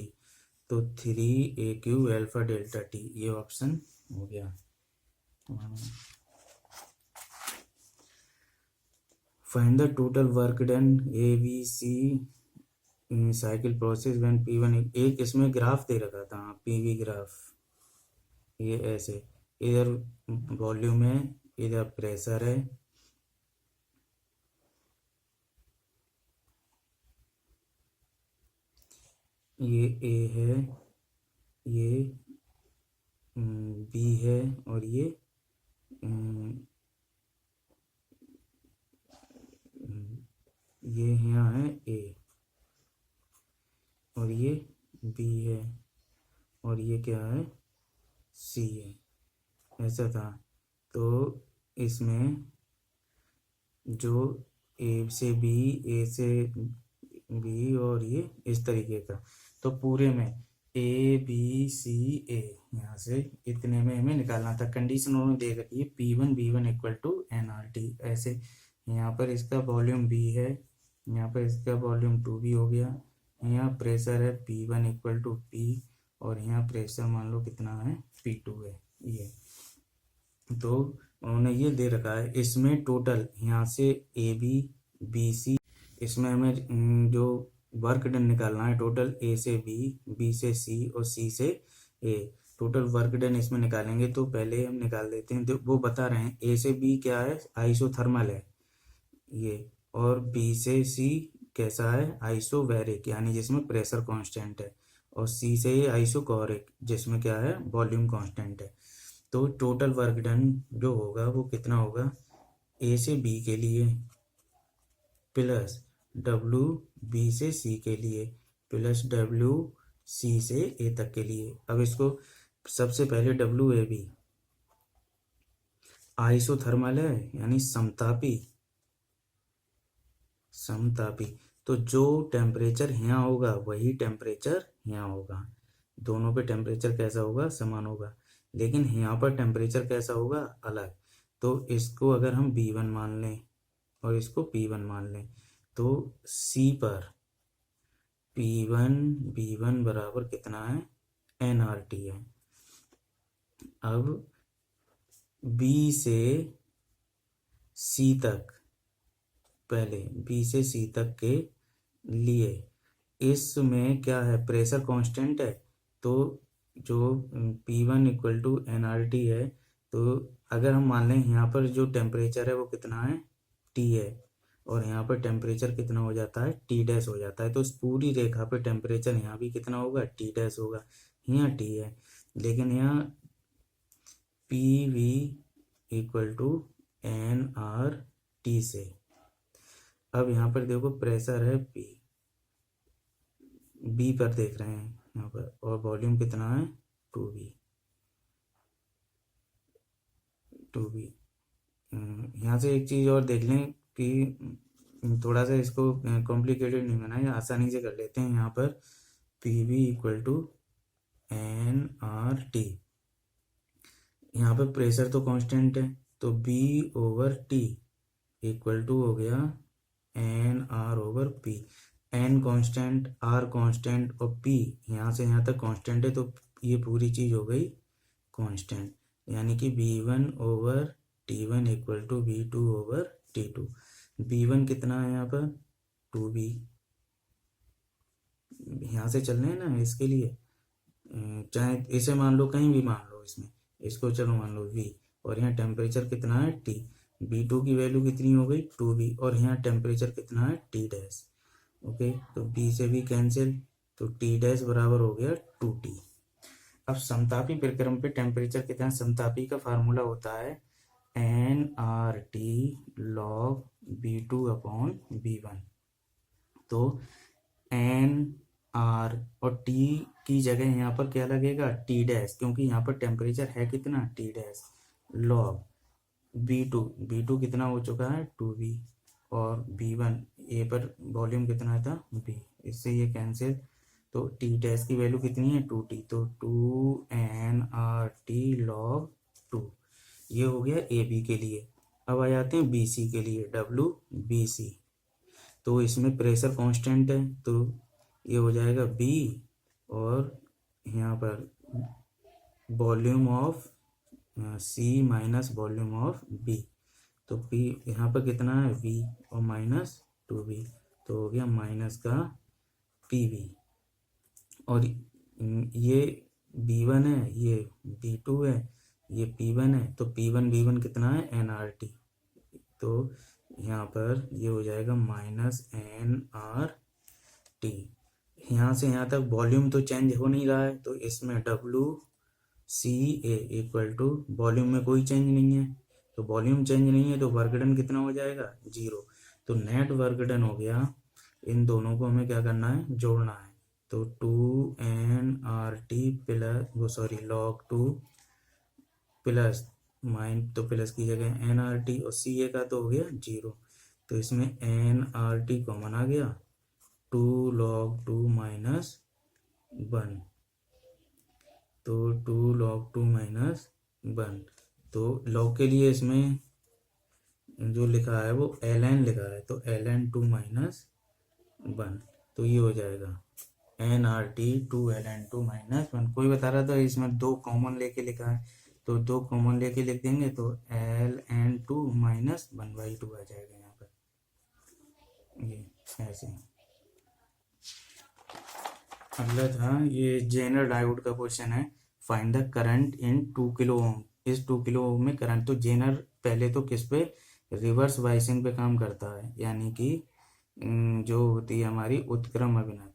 तो 3 a cube alpha delta T, ये ऑप्शन हो गया। Find the total work done A B C cycle process when P1, एक इसमें ग्राफ दे रखा था, पीवी ग्राफ, ये ऐसे, इधर वॉल्यूम है, इधर प्रेशर है, ये ए है, ये बी है, और ये यहाँ है ए, और ये बी है, और ये क्या है, सी है, ऐसा था। तो इसमें जो ए से बी, ए से बी, और ये इस तरीके का, तो पूरे में ए बी सी ए, यहाँ से इतने में हमें निकालना था। कंडीशन उन्होंने दे रखी है P1 B1 equal to NRT, ऐसे। यहाँ पर इसका वॉल्यूम बी है, यहाँ पर इसका वॉल्यूम 2B हो गया, यहाँ प्रेशर है P1 इक्वल टू P, और यहाँ प्रेशर मान लो कितना है, P2 है ये। तो उन्होंने ये दे रखा है, इसमें टोटल यहाँ से ए बी बी सी, इसमें हमें जो वर्क डन निकालना है टोटल, ए से बी, बी से सी, और सी से ए, टोटल वर्क डन इसमें निकालेंगे। तो पहले हम निकाल देते हैं, तो वो बता रहे हैं ए से बी क्या है, आइसोथर्मल है ये, और बी से सी कैसा है, आइसोबैरिक, यानी जिसमें प्रेशर कांस्टेंट है, और सी से ये आइसोकोरिक, जिसमें क्या है, वॉल्यूम कांस्टेंट है। तो टोटल वर्क डन जो होगा वो कितना होगा, ए से बी के लिए प्लस डब्ल्यू बी से सी के लिए प्लस डब्ल्यू सी से ए तक के लिए। अब इसको सबसे पहले डब्ल्यू ए बी आइसोथर्मल है, यानी समतापी, तो जो टेम्परेचर यहाँ होगा वही टेम्परेचर यहाँ होगा, दोनों पे टेम्परेचर कैसा होगा, समान होगा, लेकिन यहाँ पर टेम्परेचर कैसा होगा, अलग। तो इसको अगर हम B1 मान लें और इसको P1 मान लें, तो C पर P1 B1 बराबर कितना है, NRT है। अब B से C तक, पहले B से C तक के लिए इसमें क्या है, प्रेशर कांस्टेंट है, तो जो P1 इक्वल टू NRT है, तो अगर हम मान लें यहाँ पर जो टेम्परेचर है वो कितना है, T है, और यहाँ पर टेम्परेचर कितना हो जाता है, T डैश हो जाता है। तो इस पूरी रेखा पर टेम्परेचर यहाँ भी कितना होगा, T डैश होगा, यहाँ T है, लेकिन यहाँ PV इक्वल टू NRT से। अब यहाँ पर देखो प्रेशर है P, बी पर देख रहे हैं यहाँ पर, और वॉल्यूम कितना है, 2B। यहाँ से एक चीज़ और देख लें कि थोड़ा सा इसको कॉम्प्लिकेटेड नहीं बनाए, आसानी से कर लेते हैं। यहाँ पर P V equal to N R T, यहाँ पर प्रेशर तो कांस्टेंट है, तो V over T equal to हो गया N R over P. N constant, R constant और पी यहाँ से यहाँ तक कांस्टेंट है, तो ये पूरी चीज़ हो गई कांस्टेंट, यानी कि V one over T one equal to V two over T two. V one कितना है यहाँ पर 2b, यहाँ से चल रहे हैं ना इसके लिए, चाहे इसे मान लो, कहीं भी मान लो इसमें, इसको चलो मान लो v, और यहाँ टेम्परेचर कितना है t, b2 की वैल्यू कितनी हो गई 2b, और यहाँ टेम्परेचर कितना है t डैश। ओके, तो b से b कैंसिल, तो t डैश बराबर हो गया 2t। अब समतापी प्रक्रम पे टेम्परेचर कितना, समतापी का फार्मूला होता है nRT log B2 upon B1। तो n r और t की जगह यहाँ पर क्या लगेगा t डैश, क्योंकि यहाँ पर टेम्परेचर है कितना t डैश, log B2 कितना हो चुका है 2b, और B1 ए पर वॉल्यूम कितना था b, इससे ये कैंसिल, तो t डैश की वैल्यू कितनी है 2t, तो 2nRT log 2, ये हो गया ए बी के लिए। अब आ जाते हैं बी सी के लिए, WBC। तो इसमें प्रेशर कांस्टेंट है, तो ये हो जाएगा B, और यहाँ पर volume of C minus volume of B, तो P यहाँ पर कितना है V और माइनस 2B, तो हो गया माइनस का PV। और ये B1 है, ये B2 है, ये P1 है, तो P1 B1 कितना है nRT, तो यहाँ पर ये हो जाएगा माइनस nRT। यहाँ से यहाँ तक वॉल्यूम तो चेंज हो नहीं रहा है, तो इसमें WCA इक्वल टू, वॉल्यूम में कोई चेंज नहीं है, तो वॉल्यूम चेंज नहीं है तो वर्क डन कितना हो जाएगा 0, तो नेट वर्क डन हो गया। इन दोनों को हमें क्या करना है, जोड़ना है, तो 2nRT plus log 2 plus mine, तो प्लस की जगह nRT, और CA का तो हो गया 0, तो इसमें nRT कॉमन आ गया, 2 log 2 माइनस 1, तो 2 log 2 माइनस 1, तो log के लिए इसमें जो लिखा है वो ln लिखा है, तो ln 2 माइनस 1, तो ये हो जाएगा nRT 2 ln 2 माइनस 1। कोई बता रहा था इसमें 2 कॉमन लेके लिखा है, तो 2 कॉमन लेके लिख देंगे, तो ln 2 माइनस 1/2 आ जाएगा यहाँ पर, ये ऐसे। अगला था ये जेनर डायोड का क्वेश्चन है, find the current in 2 kilo ohm. इस 2 किलो ओम में करंट, तो जेनर पहले तो किस पे, रिवर्स बाइसिंग पे काम करता है, यानी कि जो होती है हमारी उत्क्रम अभिनत,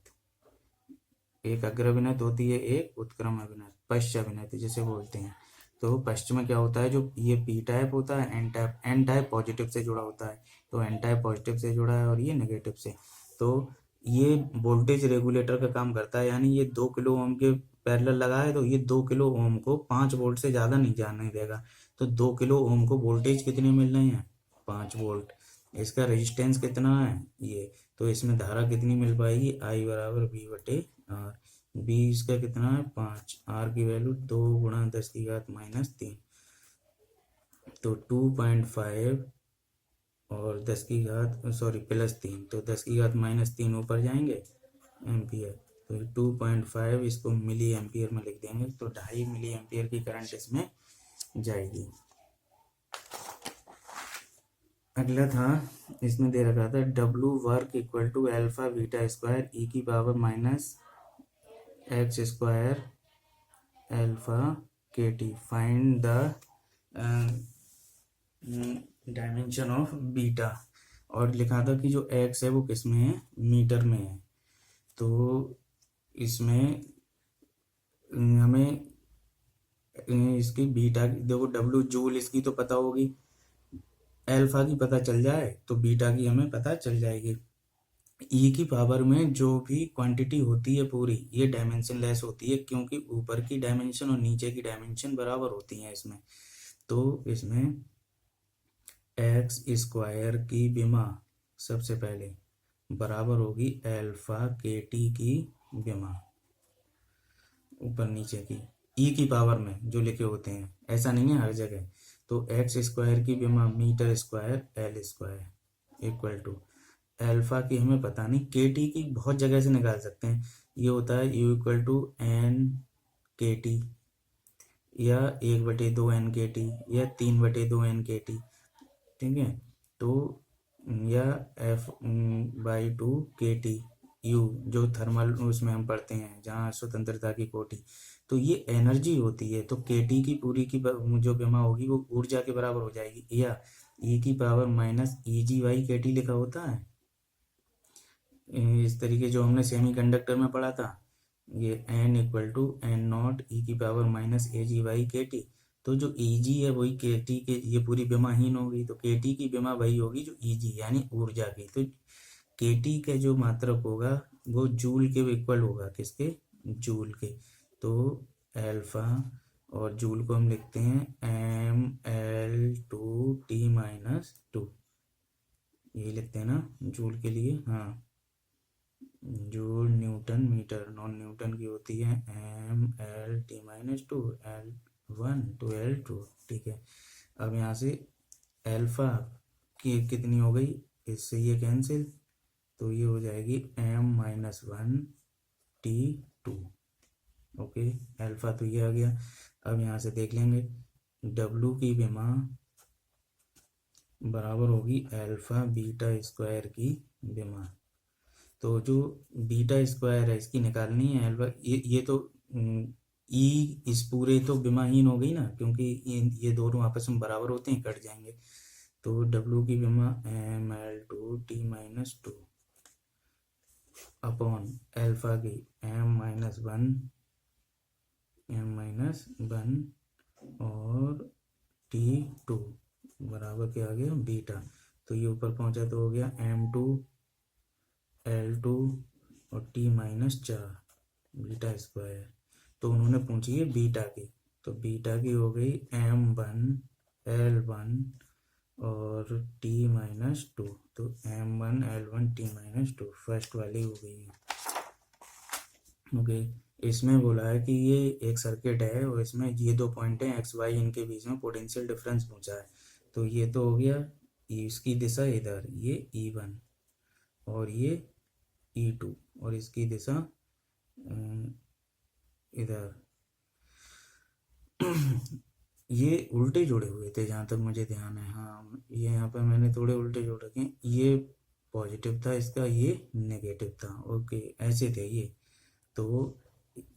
एक अग्र अभिनत होती है, एक उत्क्रम अभिनत, पश्च अभिनत जिसे बोलते हैं। तो पश्च में क्या होता है, जो ये पी टाइप होता है, एन टाइप पॉजिटिव से जुड़ा होता है, तो एन टाइप पॉजिटिव से जुड़ा है और ये नेगेटिव से, तो ये वोल्टेज रेगुलेटर का काम करता है, यानी ये 2 किलो ओम के पैरेलल लगा है, तो ये 2 किलो ओम को 5 वोल्ट से ज़्यादा नहीं जाने देगा, तो 2 किलो ओम को वोल्टेज कितने मिल रहे हैं 5 वोल्ट। इसका रेजिस्टेंस कितना है ये, तो इसमें धारा कितनी मिल पाएगी, I बराबर V/R, बी इसका कितना है 5, आर की वैल्यू 2 गुणा 10 की घात माइनस 3, तो 2.5 और 10 की घात प्लस 3, तो 10 की घात माइनस 3 ऊपर जाएंगे एम्पियर, तो 2.5 इसको मिली एम्पियर में लिख देंगे, तो 2.5 मिली एम्पियर की करंट इसमें जाएगी। अगला था, इसमें दे रखा था W work equal to alpha beta square E की power minus x square alpha के T, find the dimension of beta, और लिखा था कि जो x है वो किस में है, मीटर में है, तो इसमें हमें इसकी बीटा देखो, W जूल इसकी तो पता होगी, अल्फा की पता चल जाए तो बीटा की हमें पता चल जाएगी। ई की पावर में जो भी क्वांटिटी होती है पूरी, ये डायमेंशन लेस होती है, क्योंकि ऊपर की डायमेंशन और नीचे की डायमेंशन बराबर होती हैं इसमें, तो इसमें एक्स स्क्वायर की विमा सबसे पहले बराबर होगी अल्फा के टी की विमा, ऊपर नीचे की ई की पावर में जो लिखे होते हैं, ऐसा नहीं है हर जगह। तो एक्स स्क्वायर की विमा metre square L square equal to alpha की हमें पता नहीं, के टी की बहुत जगह से निकाल सकते हैं। ये होता है यू इक्वल टू एन के टी, या 1/2 एन के टी, या 3/2 एन के टी, ठीक है। तो या F/2 के टी यू, जो थर्मल उसमें हम पढ़ते हैं जहाँ स्वतंत्रता की कोटि, तो ये एनर्जी होती है। तो के टी की पूरी की जो विमा होगी वो ऊर्जा के बराबर हो जाएगी, या ई की पावर माइनस ई जी वाई के टी लिखा होता है इस तरीके, जो हमने सेमीकंडक्टर में पढ़ा था, ये N equal to N naught E की power minus A G Y के टी। तो जो ई जी है वही के टी के, ये पूरी विमाहीन होगी, तो के टी की विमा वही होगी जो ई जी यानी ऊर्जा की। तो के टी का जो मात्रक होगा वो जूल के इक्वल होगा, किसके, जूल के। तो अल्फा और जूल को हम लिखते हैं mL/T-2, ये लिखते हैं ना जूल के लिए, हाँ। Joule newton metre, non newton की होती है mL/T-2 L1 to L2, ठीक है। अब यहाँ से अल्फा की कितनी हो गई, इससे ये कैंसिल, तो ये हो जाएगी m-1T2, ओके। अल्फा तो ये आ गया। अब यहाँ से देख लेंगे W की विमा बराबर होगी अल्फा बीटा स्क्वायर की विमा। तो जो बीटा स्क्वायर है इसकी निकालनी है अल्फा, ये तो ई इस पूरे तो विमाहीन हो गई ना, क्योंकि ये दोनों आपस में बराबर होते हैं, कट जाएंगे। तो W की विमा mL/T-2 अपॉन अल्फा की m-1 और T2 बराबर क्या आ गया, बीटा। तो ये ऊपर पहुंचा तो हो गया m2 L2 और T-4 बीटा स्क्वायर। तो उन्होंने पूछी है बीटा की, तो बीटा की हो गई m1 L1 और T-2, तो m1 L1 T-2 फर्स्ट वाली हो गई है, ओके। इसमें बोला है कि ये एक सर्किट है और इसमें ये दो पॉइंट हैं एक्स वाई, इनके बीच में पोटेंशियल डिफरेंस पूछा है। तो ये तो हो गया, इसकी दिशा इधर, ये E1 और ये E2, और इसकी दिशा इधर। ये उल्टे जुड़े हुए थे जहाँ तक मुझे ध्यान है, हाँ ये यहाँ पर मैंने थोड़े उल्टे जोड़ रखे हैं, ये पॉजिटिव था इसका, ये नेगेटिव था, ओके ऐसे थे ये। तो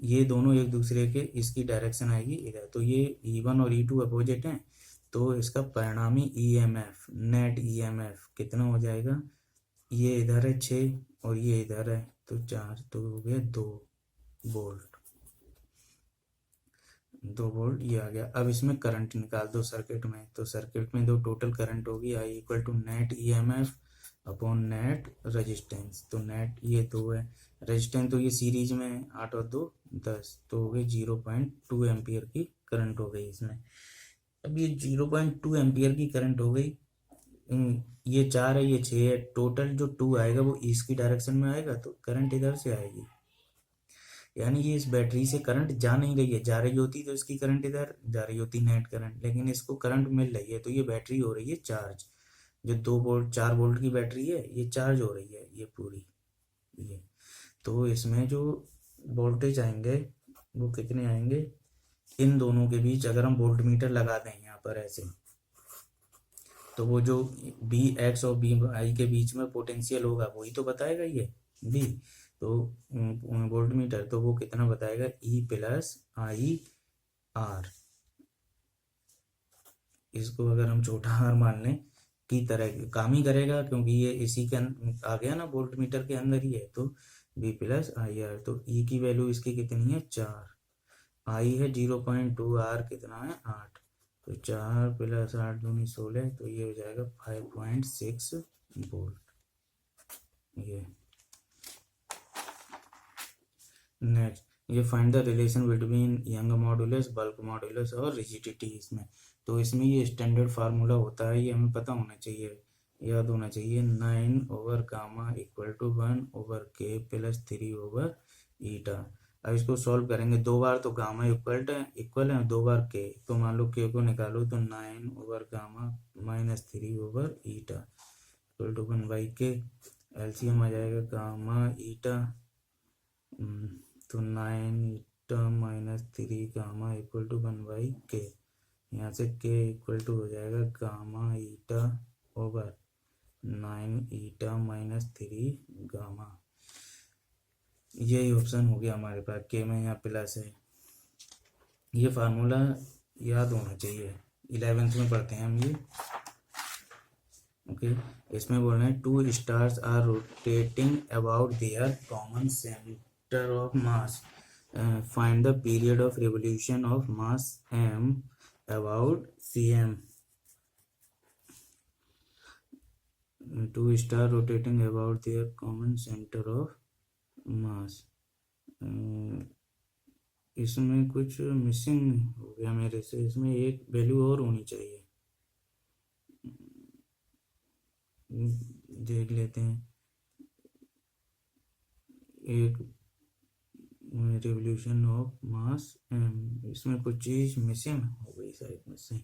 ये दोनों एक दूसरे के, इसकी डायरेक्शन आएगी इधर, तो ये E1 और E2 अपोजिट हैं, तो इसका परिणामी EMF, नेट EMF कितना हो जाएगा, ये इधर है 6 और ये इधर है तो 4, तो हो गया 2 वोल्ट, 2 वोल्ट ये आ गया। अब इसमें करंट निकाल दो सर्किट में, तो सर्किट में दो टोटल करंट होगी I equal to net EMF upon net resistance. तो नेट ये 2 है, रेजिस्टेंस तो ये सीरीज में 8 और 2 10, तो हो गई 0.2 एम्पियर की करंट हो गई इसमें। अब ये 0.2 एम्पियर की करंट हो गई, ये 4 है ये 6 है, टोटल जो 2 आएगा वो इसकी डायरेक्शन में आएगा, तो करंट इधर से आएगी। यानी ये इस बैटरी से करंट जा नहीं रही है, जा रही होती तो इसकी करंट इधर जा रही होती नेट करंट, लेकिन इसको करंट मिल रही है, तो ये बैटरी हो रही है चार्ज। जो 2 वोल्ट 4 वोल्ट की बैटरी है ये चार्ज हो रही है ये पूरी, ये। तो इसमें जो वोल्टेज आएंगे वो कितने आएंगे, इन दोनों के बीच अगर हम वोल्ट मीटर लगा दें यहाँ पर ऐसे, तो वो जो Bx और Bi के बीच में पोटेंशियल होगा वही तो बताएगा ये B। तो वोल्ट मीटर तो वो कितना बताएगा, E+IR। इसको अगर हम छोटा r मान लें की तरह काम ही करेगा, क्योंकि ये इसी के आ गया ना, वोल्ट मीटर के अंदर ही है, तो B+IR। तो E की वैल्यू इसकी कितनी है 4, I है 0.2, R कितना है 8, तो 4 + 8 दूनी 16, तो ये हो जाएगा 5.6 वोल्ट। ये नेक्स्ट, ये find the relation between young modulus, bulk modulus और रिजिडिटी इसमें। तो इसमें ये स्टैंडर्ड फार्मूला होता है, ये हमें पता होना चाहिए। याद होना चाहिए 9/गामा इक्वल टू 1/k प्लस 3/ईटा। अब इसको सॉल्व करेंगे, दो बार तो गामा इक्वल है, दो बार के, तो मान लो के को निकालो तो 9/गामा माइनस 3/ईटा इक्वल टू 1/k। एलसीएम आ जाएगा गामा ईटा, तो 9 eta minus 3 gamma equal to 1/k। यहाँ से k इक्वल टू हो जाएगा gamma eta over 9 eta minus 3 gamma. यही ऑप्शन हो गया हमारे पास, के में यहाँ प्लस है। ये फार्मूला याद होना चाहिए, 11th में पढ़ते हैं हम ये। ओके, इसमें बोल रहे हैं 2 stars are rotating about their common centre of mass, find the period of revolution of mass m about cm। 2 star rotating about their common centre of mass, इसमें कुछ मिसिंग हो गया मेरे से, इसमें एक वैल्यू और होनी चाहिए, देख लेते हैं। एक रिवोल्यूशन ऑफ मास m, इसमें कुछ चीज मिसिंग हो गई शायद मुझसे।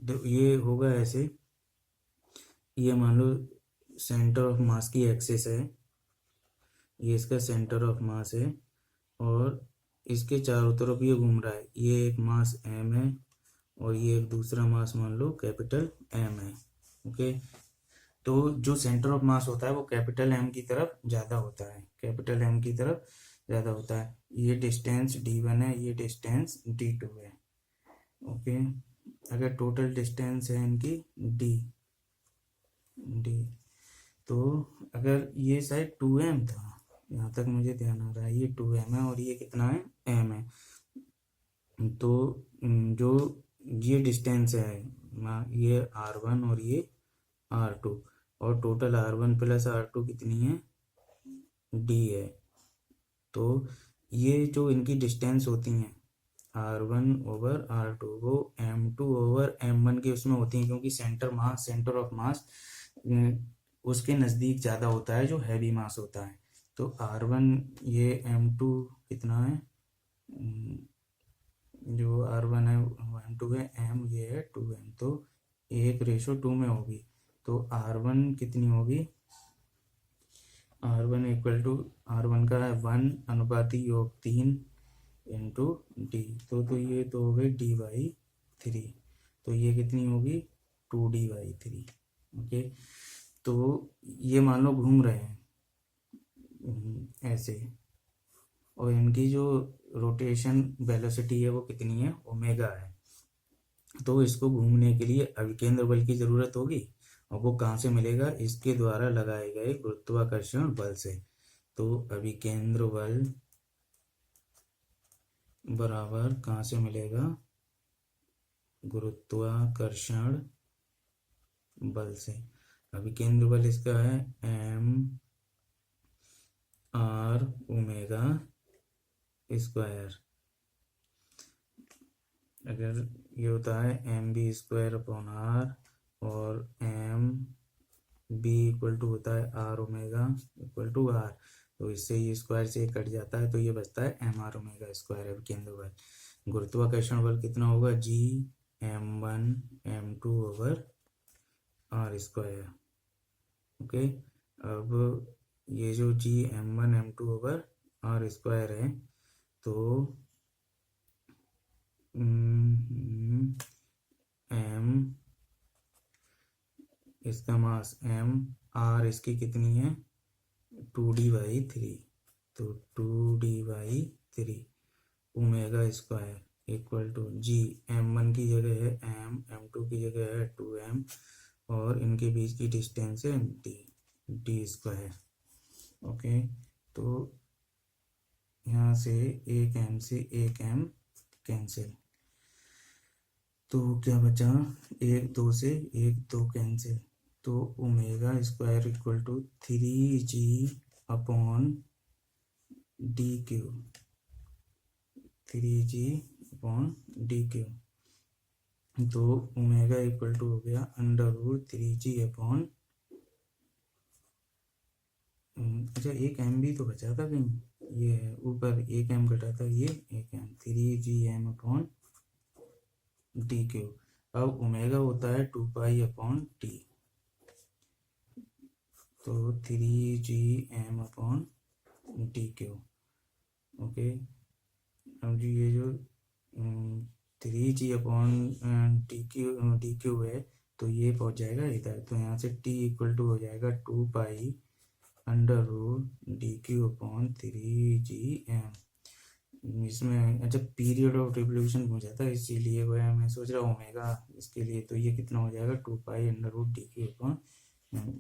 तो ये होगा ऐसे, ये मान लो सेंटर ऑफ मास की एक्सिस है, ये इसका सेंटर ऑफ मास है, और इसके चारों तरफ ये घूम रहा है। ये एक मास m है और ये एक दूसरा मास मान लो कैपिटल M है। ओके, तो जो सेंटर ऑफ मास होता है वो कैपिटल M की तरफ ज़्यादा होता है, कैपिटल M की तरफ ज़्यादा होता है। ये डिस्टेंस d1 है, ये डिस्टेंस d2 है। ओके, अगर टोटल डिस्टेंस है इनकी d, तो अगर ये शायद 2m था, यहाँ तक मुझे ध्यान आ रहा है, ये 2m है और ये कितना है, m है। तो जो ये डिस्टेंस है, ये r1 और ये r2, और टोटल r1 प्लस r2 कितनी है, d है। तो ये जो इनकी डिस्टेंस होती हैं r1 ओवर r2, वो m2 ओवर m1 के उसमें होती हैं, क्योंकि सेंटर ऑफ मास उसके नज़दीक ज़्यादा होता है जो हैवी मास होता है। तो r1 ये m2 कितना है, जो r1 है m2 है, m ये है 2m, तो 1:2 में होगी। तो r1 कितनी होगी, r1 इक्वल टू, r1 का है 1/3 इंटू डी, तो ये तो हो गई d/3, तो ये कितनी होगी 2d/3। ओके, तो ये मान लो घूम रहे हैं ऐसे, और इनकी जो रोटेशन वेलोसिटी है वो कितनी है, ओमेगा है। तो इसको घूमने के लिए अभिकेंद्र बल की ज़रूरत होगी, और वो कहाँ से मिलेगा, इसके द्वारा लगाए गए गुरुत्वाकर्षण बल से। तो अभिकेंद्र बल बराबर कहाँ से मिलेगा, गुरुत्वाकर्षण बल से। अभिकेंद्र बल इसका है m/r ओमेगा स्क्वायर, अगर ये होता है mv²/r, और mb इक्वल टू होता है r omega equal to r, तो इससे ये स्क्वायर से कट जाता है, तो ये बचता है mr ओमेगा स्क्वायर अभिकेंद्र बल। गुरुत्वाकर्षण बल कितना होगा, g m1 m2 over r square. Okay, अब ये जो g m1 m2 over r square है, तो m इसका मास m, r इसकी कितनी है 2d/3, तो 2d/3 omega square equal to g, m1 की जगह है m, m2 की जगह है 2m, और इनके बीच की डिस्टेंस है d²। ओके, तो यहाँ से एक m से एक m कैंसिल, तो क्या बचा, 1 2 से 1 2 कैंसिल, तो omega square equal to 3g/d3, 3g/d3 upon d q. तो ओमेगा इक्वल टू हो गया अंडर रूट 3g अपॉन, अच्छा एक एम भी तो बचा था कहीं, ये ऊपर एक एम कटा था, ये एक m 3gm upon d q. अब ओमेगा होता है 2 पाई अपॉन टी, तो 3gm upon d Q. Okay, अब जी ये जो 3g अपॉन डी क्यू है, तो ये पहुंच जाएगा इधर, तो यहाँ से t इक्वल टू हो जाएगा 2 pi under root d q upon 3gm। इसमें अच्छा पीरियड ऑफ रिवोल्यूशन हो जाता है, इसीलिए वह मैं सोच रहा हूँ ओमेगा इसके लिए, तो ये कितना हो जाएगा 2 pi under root d q upon,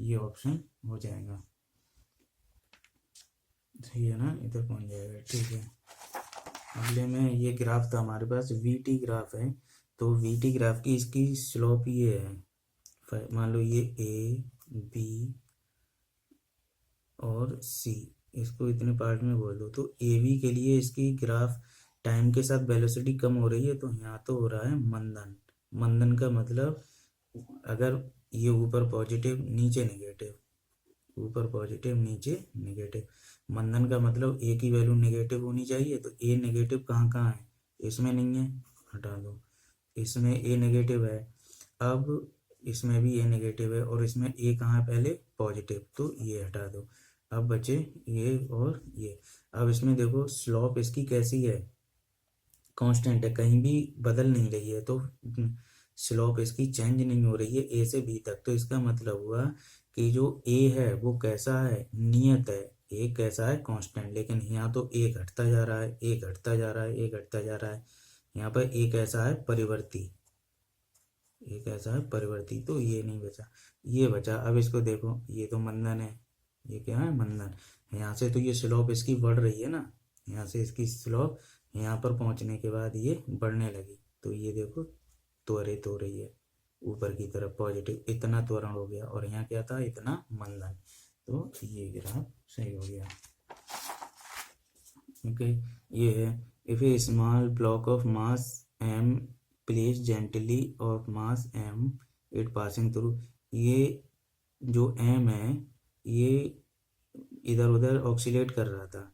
ये ऑप्शन हो जाएगा, सही है ना, इधर पहुंच जाएगा। ठीक है, अगले में ये ग्राफ था हमारे पास, वीटी ग्राफ है। तो वीटी ग्राफ की इसकी स्लोप ये है, मान लो ये ए बी और सी, इसको इतने पार्ट में बोल दो। तो ए बी के लिए इसकी ग्राफ टाइम के साथ वेलोसिटी कम हो रही है, तो यहाँ तो हो रहा है मंदन। मंदन का मतलब अगर ये ऊपर पॉजिटिव नीचे नेगेटिव, ऊपर पॉजिटिव नीचे नेगेटिव, मंदन का मतलब ए की वैल्यू नेगेटिव होनी चाहिए। तो ए नेगेटिव कहाँ कहाँ है, इसमें नहीं है, हटा दो, इसमें ए नेगेटिव है, अब इसमें भी ए नेगेटिव है, और इसमें ए कहाँ है पहले पॉजिटिव, तो ये हटा दो। अब बचे ये और ये। अब इसमें देखो स्लोप इसकी कैसी है, कांस्टेंट है, कहीं भी बदल नहीं रही है, तो स्लोप इसकी चेंज नहीं हो रही है ए से बी तक। तो इसका मतलब हुआ कि जो ए है वो कैसा है, नियत है, ए कैसा है कांस्टेंट, लेकिन यहाँ तो ए घटता जा रहा है, ए घटता जा रहा है, ए घटता जा रहा है। यहाँ पर ए कैसा है परिवर्ती, ए कैसा है परिवर्ती, तो ये नहीं बचा, ये बचा। अब इसको देखो, ये तो मंदन है, ये क्या है मंदन, यहाँ से तो ये स्लोप इसकी बढ़ रही है ना, यहाँ से इसकी स्लोप यहाँ पर पहुँचने के बाद ये बढ़ने लगी, तो ये देखो त्वरित हो रही है ऊपर की तरफ पॉजिटिव, इतना त्वरण हो गया, और यहाँ क्या था इतना मंदन, तो ये ग्राफ सही हो गया। ओके, ये है if A small block of mass m place gently of mass m it passing through, ये जो m है ये इधर उधर ऑक्सीलेट कर रहा था,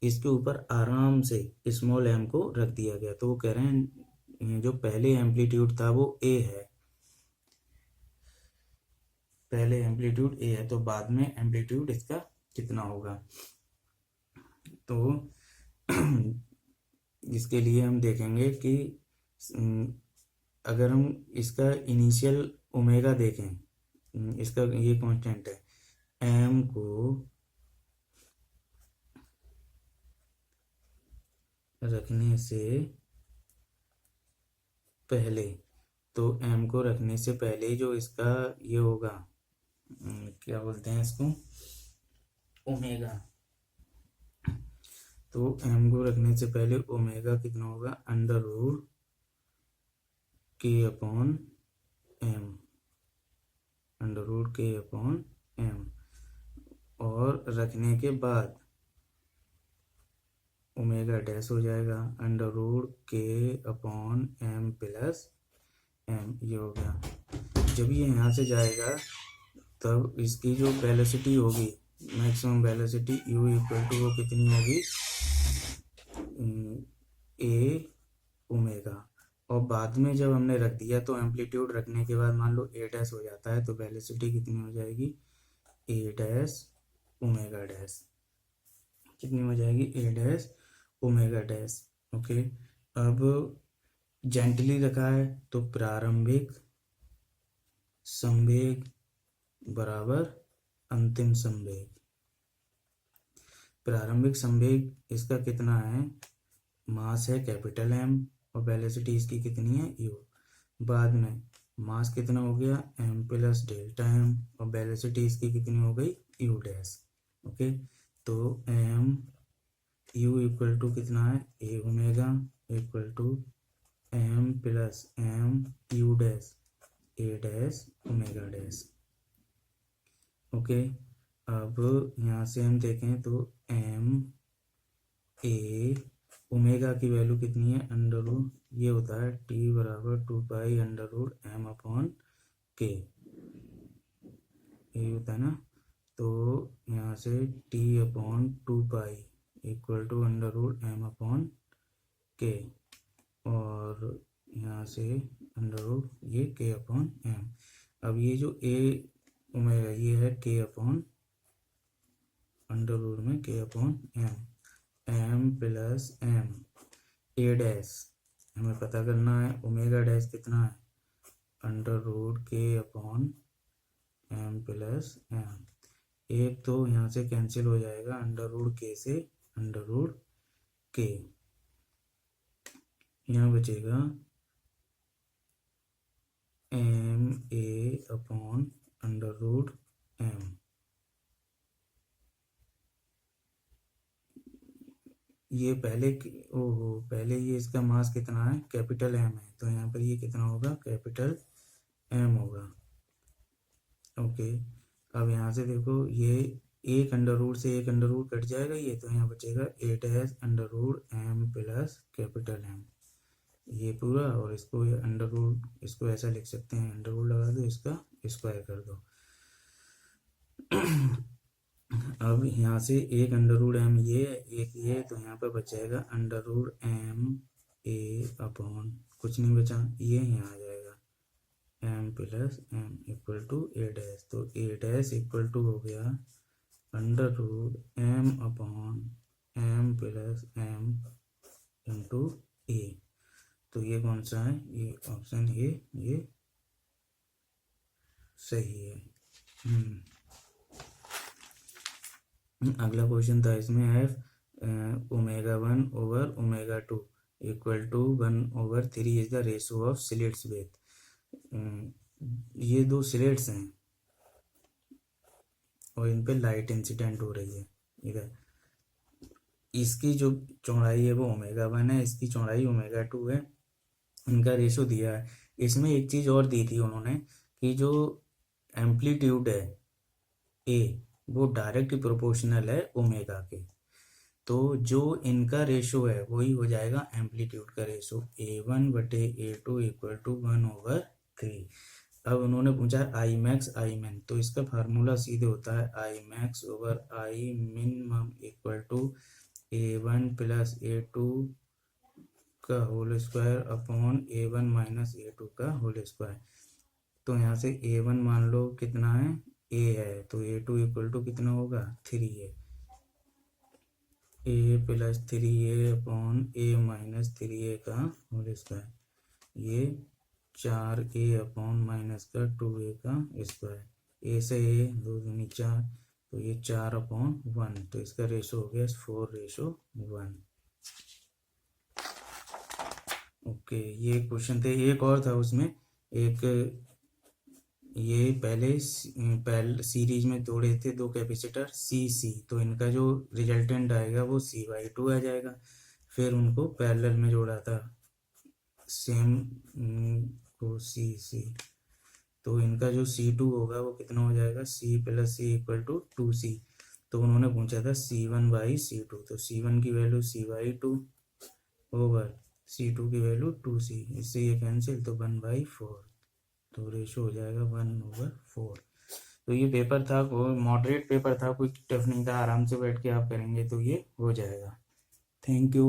इसके ऊपर आराम से स्मॉल m को रख दिया गया। तो वो कह रहे हैं जो पहले एम्पलीट्यूड था वो a है, पहले एम्पलीट्यूड a है, तो बाद में एम्पलीट्यूड इसका कितना होगा। तो इसके लिए हम देखेंगे कि अगर हम इसका इनिशियल ओमेगा देखें, इसका ये कांस्टेंट है, m को रखने से पहले, तो m को रखने से पहले जो इसका ये होगा, क्या बोलते हैं इसको, ओमेगा, तो m को रखने से पहले ओमेगा कितना होगा under root k upon m, under root k upon m, और रखने के बाद ओमेगा डैश हो जाएगा under root k upon m plus m, ये हो गया। जब ये यहाँ से जाएगा तब इसकी जो वेलोसिटी होगी, maximum velocity u equal to वो कितनी होगी, ए ओमेगा, और बाद में जब हमने रख दिया तो एम्पलीट्यूड रखने के बाद मान लो ए डैश हो जाता है, तो वेलोसिटी कितनी हो जाएगी, ए डैश ओमेगा डैश, कितनी हो जाएगी, ए डैश ओमेगा डैश। ओके, अब जेंटली रखा है तो प्रारंभिक संवेग बराबर अंतिम संवेग, प्रारंभिक संवेग इसका कितना है, मास है कैपिटल M, और वेलोसिटी इसकी कितनी है u, बाद में मास कितना हो गया m प्लस डेल्टा m, और वेलोसिटी इसकी कितनी हो गई u डैश। ओके, तो m u इक्वल टू कितना है, a omega equal to m plus m u dash a dash omega dash. Okay, अब यहाँ से हम देखें तो m a ओमेगा ओमेगा की वैल्यू कितनी है, अंडर रूट ये होता है टी बराबर 2 pi under root M upon K, ये होता है ना। तो यहाँ से T upon 2 pi equal to under root M upon K, और यहाँ से अंडर रूट ये के अपॉन एम। अब ये जो ए ओमेगा ये है के अपॉन अंडर रूट में K upon M plus M a dash हमें पता करना है, ओमेगा डैश कितना है, under root K upon M plus M. एक तो यहाँ से कैंसिल हो जाएगा, अंडर रूट के से अंडर रूट के, यहाँ बचेगा एम ए अपॉन अंडर रूट एम। ये पहले ये इसका मास कितना है, कैपिटल एम है, तो यहाँ पर ये कितना होगा, कैपिटल एम होगा। ओके, अब यहाँ से देखो ये एक अंडर रूट से एक अंडर रूट कट जाएगा ये, तो यहाँ बचेगा 8 under root M plus capital M, ये पूरा। और इसको ये अंडर रूट, इसको ऐसा लिख सकते हैं, अंडर रूट लगा दो, इसका स्क्वायर कर दो। अब यहाँ से एक अंडर रूट एम ये एक ये, तो यहाँ पर बच जाएगा अंडर रूट एम ए अपॉन कुछ नहीं बचा, ये यहाँ आ जाएगा M plus M equal to A dash. तो ए डैश इक्वल टू हो गया under root M upon M plus M into A. तो ये कौन सा है, ये ऑप्शन ये सही है। अगला क्वेश्चन था इसमें F omega 1 over omega 2 equal to 1/3 is the ratio of slits with. ये दो स्लिट्स हैं और इन पे लाइट इंसिडेंट हो रही है इधर। इसकी जो चौड़ाई है वो ओमेगा 1 है, इसकी चौड़ाई ओमेगा 2 है, इनका रेशो दिया है। इसमें एक चीज़ और दी थी उन्होंने कि जो एम्पलीट्यूड है ए वो डायरेक्ट प्रोपोर्शनल है ओमेगा के, तो जो इनका रेशो है वही हो जाएगा एम्पलीट्यूड का रेशो, A1/A2 इक्वल टू 1/3। अब उन्होंने पूछा आई मैक्स आई मिन, तो इसका फार्मूला सीधे होता है I max over I minimum equal to A1 plus A2 का whole square upon A1 minus A2 का होल स्क्वायर। तो यहाँ से A1 मान लो कितना है, ए है, तो A2 इक्वल टू कितना होगा, 3 है, ए प्लस 3a अपॉन ए माइनस 3a का होल स्क्वायर, ये 4a अपॉन माइनस का 2a का स्क्वायर, ए से ए 2 दूनी 4, तो ये 4/1, तो इसका रेशो हो गया 4:1। ओके, ये क्वेश्चन थे। एक और था उसमें, एक ये पहले सीरीज में जोड़े थे दो कैपेसिटर सी, तो इनका जो रिजल्टेंट आएगा वो C/2 आ जाएगा। फिर उनको पैरेलल में जोड़ा था सेम को C, तो इनका जो C2 होगा वो कितना हो जाएगा, C plus C equal to 2C। तो उन्होंने पूछा था C1/C2, तो C1 की वैल्यू C/2 ओवर C2 की वैल्यू 2C, इससे ये कैंसिल, तो 1/4, तो रेशो हो जाएगा 1/4। तो ये पेपर था, मॉडरेट पेपर था, कोई टफ नहीं था, आराम से बैठ के आप करेंगे तो ये हो जाएगा। Thank you.